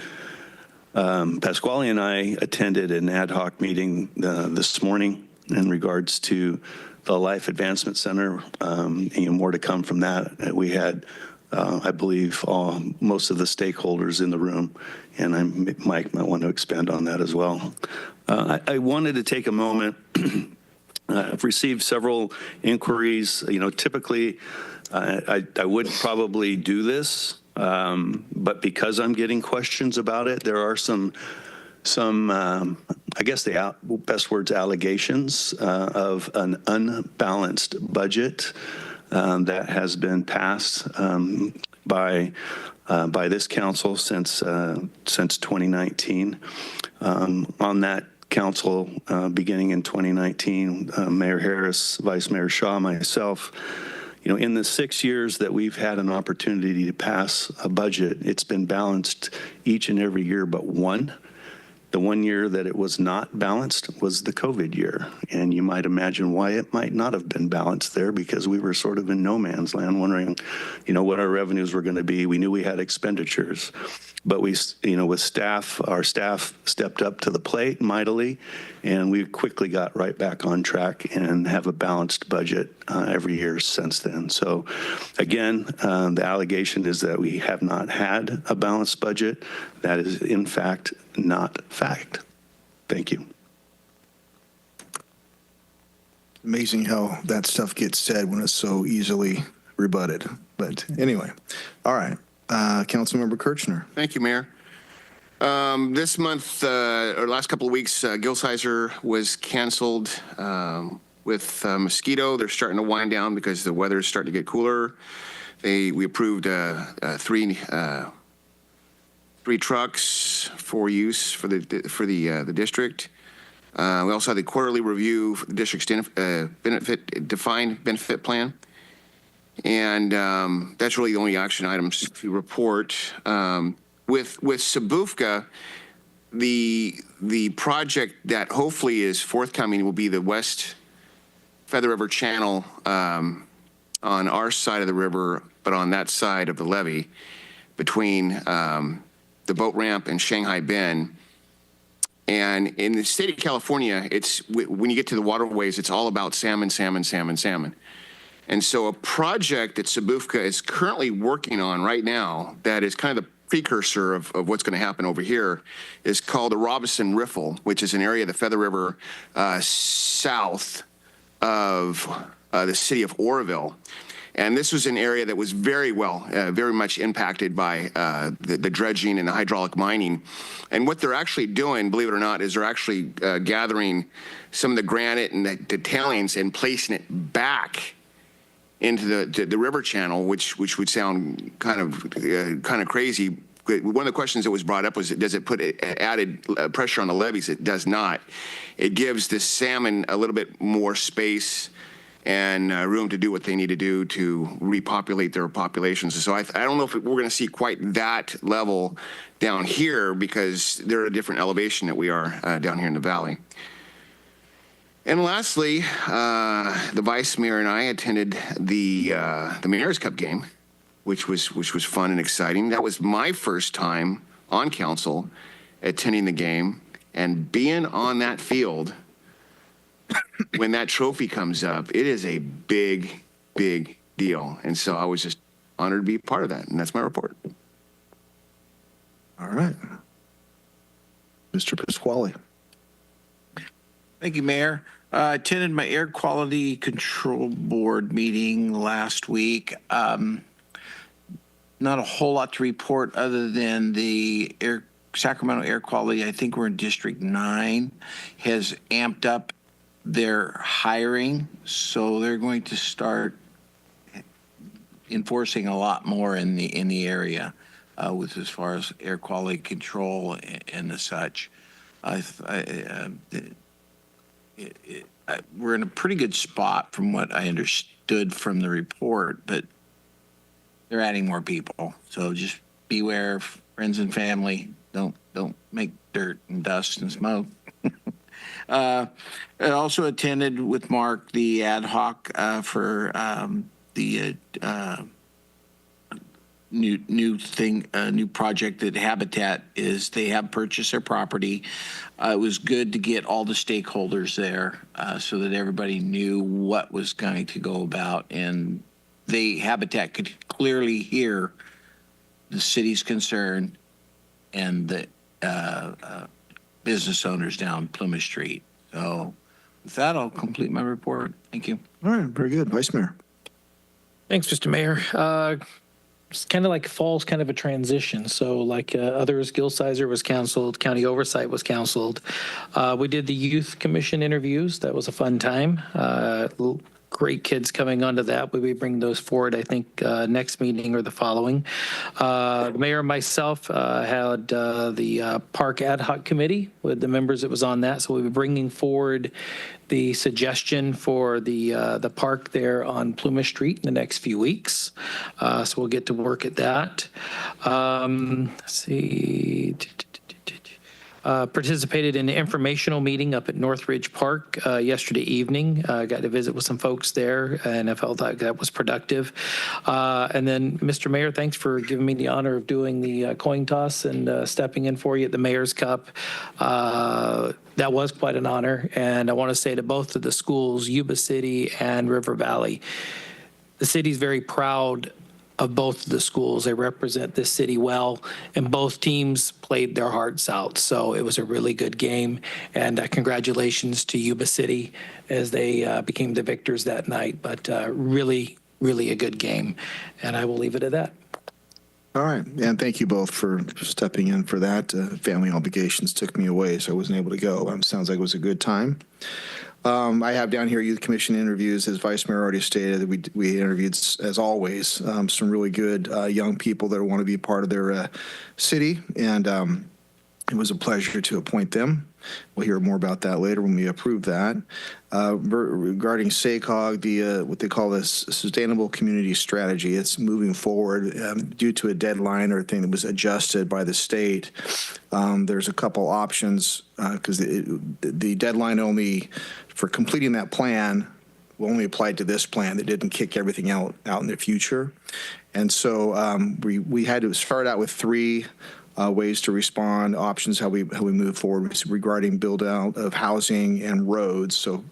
Pasquale and I attended an ad hoc meeting this morning in regards to the Life Advancement Center, and more to come from that. We had, I believe, most of the stakeholders in the room, and Mike might want to expand on that as well. I wanted to take a moment. I've received several inquiries. Typically, I would probably do this, but because I'm getting questions about it, there are some I guess the best words, allegations of an unbalanced budget that has been passed by this council since 2019. On that council, beginning in 2019, Mayor Harris, Vice Mayor Shaw, myself, in the 6 years that we've had an opportunity to pass a budget, it's been balanced each and every year but one. The 1 year that it was not balanced was the COVID year. And you might imagine why it might not have been balanced there, because we were sort of in no man's land wondering, what our revenues were going to be. We knew we had expenditures, but we, with staff, our staff stepped up to the plate mightily, and we quickly got right back on track and have a balanced budget every year since then. So again, the allegation is that we have not had a balanced budget. That is, in fact, not fact. Thank you. Amazing how that stuff gets said when it's so easily rebutted. But anyway, all right. Councilmember Kirchner. Thank you, Mayor. This month, or last couple of weeks, Gilsizer was canceled with mosquito. They're starting to wind down because the weather is starting to get cooler. We approved three trucks for use for the district. We also had the quarterly review for the district's defined benefit plan. And that's really the only action items to report. With Sabufka, the project that hopefully is forthcoming will be the West Feather River Channel on our side of the river, but on that side of the levee between the boat ramp and Shanghai Bend. And in the state of California, when you get to the waterways, it's all about salmon, salmon, salmon, salmon. And so a project that Sabufka is currently working on right now that is kind of the precursor of what's going to happen over here is called the Robinson Riffle, which is an area of the Feather River south of the city of Oroville. And this was an area that was very much impacted by the dredging and the hydraulic mining. And what they're actually doing, believe it or not, is they're actually gathering some of the granite and the tailings and placing it back into the river channel, which would sound kind of crazy. One of the questions that was brought up was, does it put added pressure on the levees? It does not. It gives the salmon a little bit more space and room to do what they need to do to repopulate their populations. So I don't know if we're going to see quite that level down here because they're at a different elevation that we are down here in the valley. And lastly, the vice mayor and I attended the Mayor's Cup game, which was fun and exciting. That was my first time on council attending the game, And being on that field when that trophy comes up, it is a big, big deal. And so I was just honored to be part of that. And that's my report. All right. Mr. Pasquale. Thank you, Mayor. I attended my Air Quality Control Board meeting last week. Not a whole lot to report other than the Sacramento Air Quality, I think we're in District 9, has amped up their hiring. So they're going to start enforcing a lot more in the area with as far as air quality control and the such. We're in a pretty good spot from what I understood from the report, but they're adding more people. So just beware, friends and family. Don't make dirt and dust and smoke. I also attended with Mark the ad hoc for the new project that Habitat is. They have purchased their property. It was good to get all the stakeholders there so that everybody knew what was going to go about, and Habitat could clearly hear the city's concern and the business owners down Plumas Street. So with that, I'll complete my report. Thank you. All right, very good. Vice Mayor. Thanks, Mr. Mayor. It's kind of like fall's kind of a transition. So like others, Gil Sizer was canceled, county oversight was canceled. We did the youth commission interviews. That was a fun time. Great kids coming onto that. We'll be bringing those forward, I think, next meeting or the following. The mayor and myself had the park ad hoc committee with the members that was on that. So we'll be bringing forward the suggestion for the park there on Plumas Street in the next few weeks. So we'll get to work at that. Let's see. Participated in an informational meeting up at Northridge Park yesterday evening. Got to visit with some folks there, and I felt like that was productive. And then, Mr. Mayor, thanks for giving me the honor of doing the coin toss and stepping in for you at the Mayor's Cup. That was quite an honor, and I want to say to both of the schools, Yuba City and River Valley, the city's very proud of both of the schools. They represent this city well, and both teams played their hearts out. So it was a really good game, and congratulations to Yuba City as they became the victors that night. But really, really a good game, and I will leave it at that. All right, and thank you both for stepping in for that. Family obligations took me away, so I wasn't able to go. Sounds like it was a good time. I have down here youth commission interviews. As Vice Mayor already stated, we interviewed, as always, some really good young people that want to be a part of their city, and it was a pleasure to appoint them. We'll hear more about that later when we approve that. Regarding SACOG, what they call this Sustainable Community Strategy, it's moving forward due to a deadline or a thing that was adjusted by the state. There's a couple options because the deadline only for completing that plan will only apply to this plan. That didn't kick everything out in the future. And so we had to start out with three ways to respond, options, how we move forward regarding build out of housing and roads. So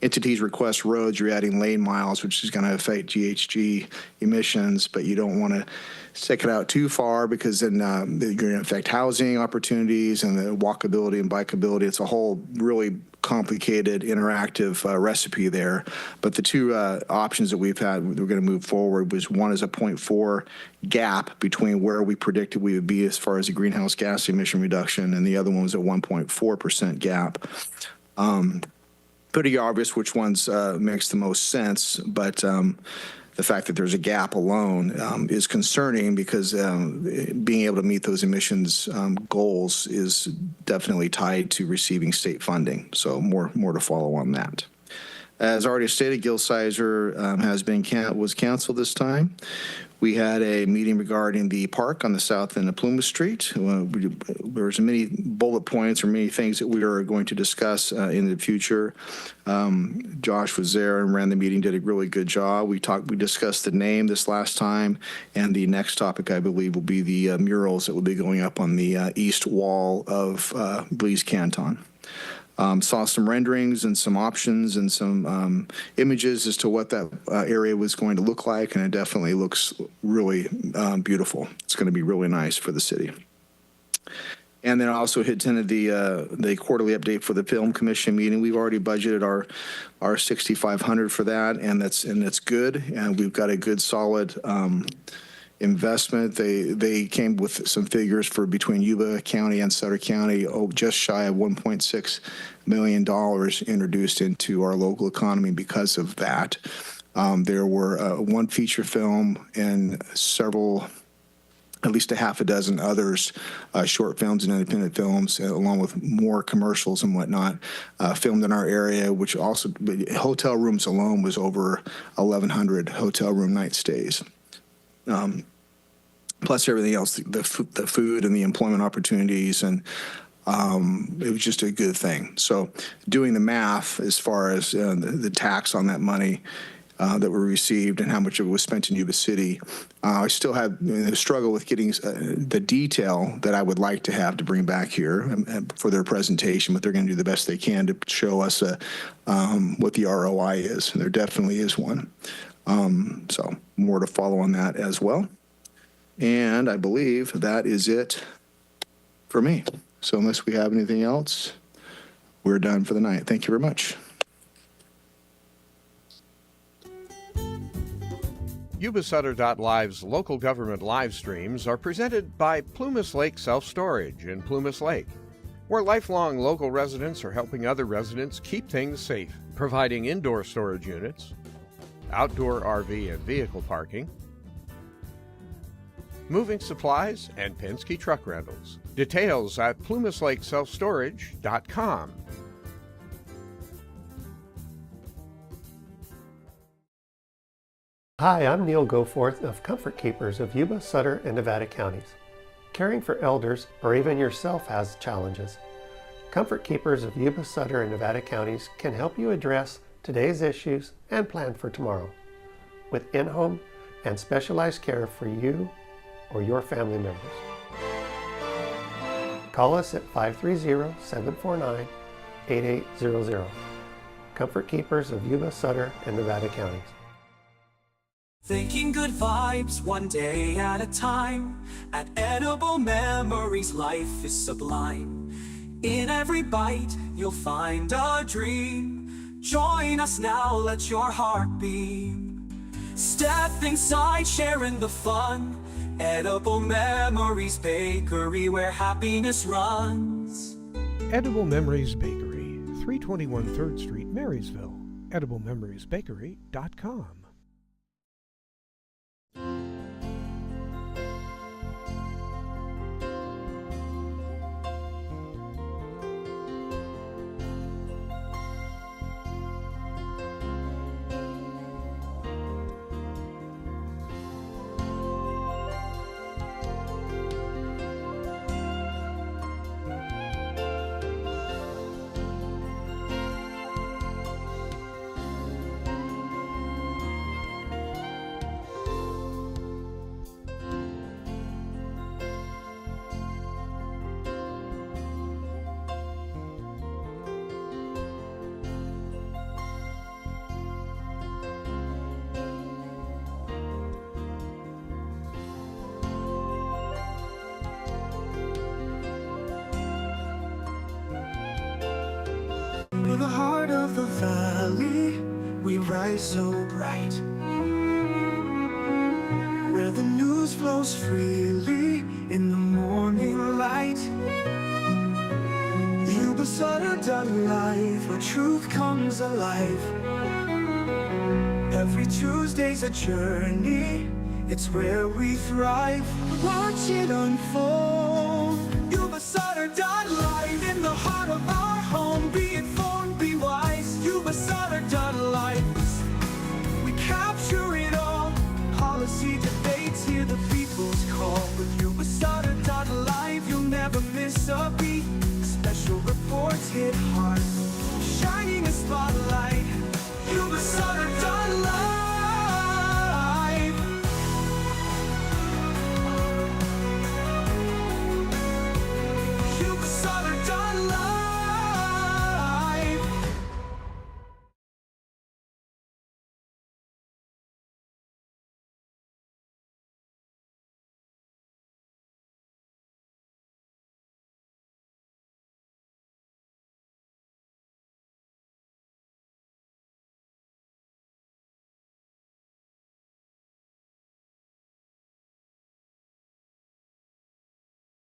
entities request roads, you're adding lane miles, which is going to affect GHG emissions, but you don't want to stick it out too far because then you're going to affect housing opportunities and the walkability and bikeability. It's a whole really complicated interactive recipe there. But the two options that we've had, we're going to move forward, was one is a 0.4 gap between where we predicted we would be as far as the greenhouse gas emission reduction, and the other one was a 1.4% gap. Pretty obvious which ones makes the most sense, but the fact that there's a gap alone is concerning because being able to meet those emissions goals is definitely tied to receiving state funding. So more to follow on that. As already stated, Gil Sizer was canceled this time. We had a meeting regarding the park on the south end of Plumas Street. There was many bullet points or many things that we are going to discuss in the future. Josh was there and ran the meeting, did a really good job. We discussed the name this last time, and the next topic, I believe, will be the murals that will be going up on the east wall of Blees Canton. Saw some renderings and some options and some images as to what that area was going to look like, and it definitely looks really beautiful. It's going to be really nice for the city. And then I also attended the quarterly update for the Film Commission meeting. We've already budgeted our $6,500 for that, and that's good. And we've got a good solid investment. They came with some figures for between Yuba County and Sutter County, just shy of $1.6 million introduced into our local economy because of that. There were one feature film and several, at least a half a dozen others, short films and independent films, along with more commercials and whatnot, filmed in our area, which also, hotel rooms alone was over 1,100 hotel room night stays. Plus everything else, the food and the employment opportunities, and it was just a good thing. So doing the math as far as the tax on that money that we received and how much of it was spent in Yuba City, I still had a struggle with getting the detail that I would like to have to bring back here for their presentation, but they're going to do the best they can to show us what the ROI is. And there definitely is one. So more to follow on that as well. And I believe that is it for me. So unless we have anything else, we're done for the night. Thank you very much. Yuba-Sutter.live's local government live streams are presented by Plumas Lake Self-Storage in Plumas Lake, where lifelong local residents are helping other residents keep things safe, providing indoor storage units, outdoor RV and vehicle parking, moving supplies, and Penske truck rentals. Details at plumaslakeselfstorage.com. Hi, I'm Neil Goforth of Comfort Keepers of Yuba, Sutter, and Nevada counties. Caring for elders or even yourself has challenges. Comfort Keepers of Yuba, Sutter, and Nevada counties can help you address today's issues and plan for tomorrow with in-home and specialized care for you or your family members. Call us at 530-749-8800. Comfort Keepers of Yuba, Sutter, and Nevada counties. Thinking good vibes one day at a time. At Edible Memories, life is sublime. In every bite, you'll find a dream. Join us now, let your heart beam. Step inside, sharing the fun. Edible Memories Bakery, where happiness runs. Edible Memories Bakery, 321 3rd Street, Marysville. EdibleMemoriesBakery.com. In the heart of the valley, we rise so bright, where the news flows freely in the morning light. Yuba-Sutter.live, where truth comes alive. Every Tuesday's a journey, it's where we thrive. Watch it unfold. Yuba-Sutter.live, in the heart of our home.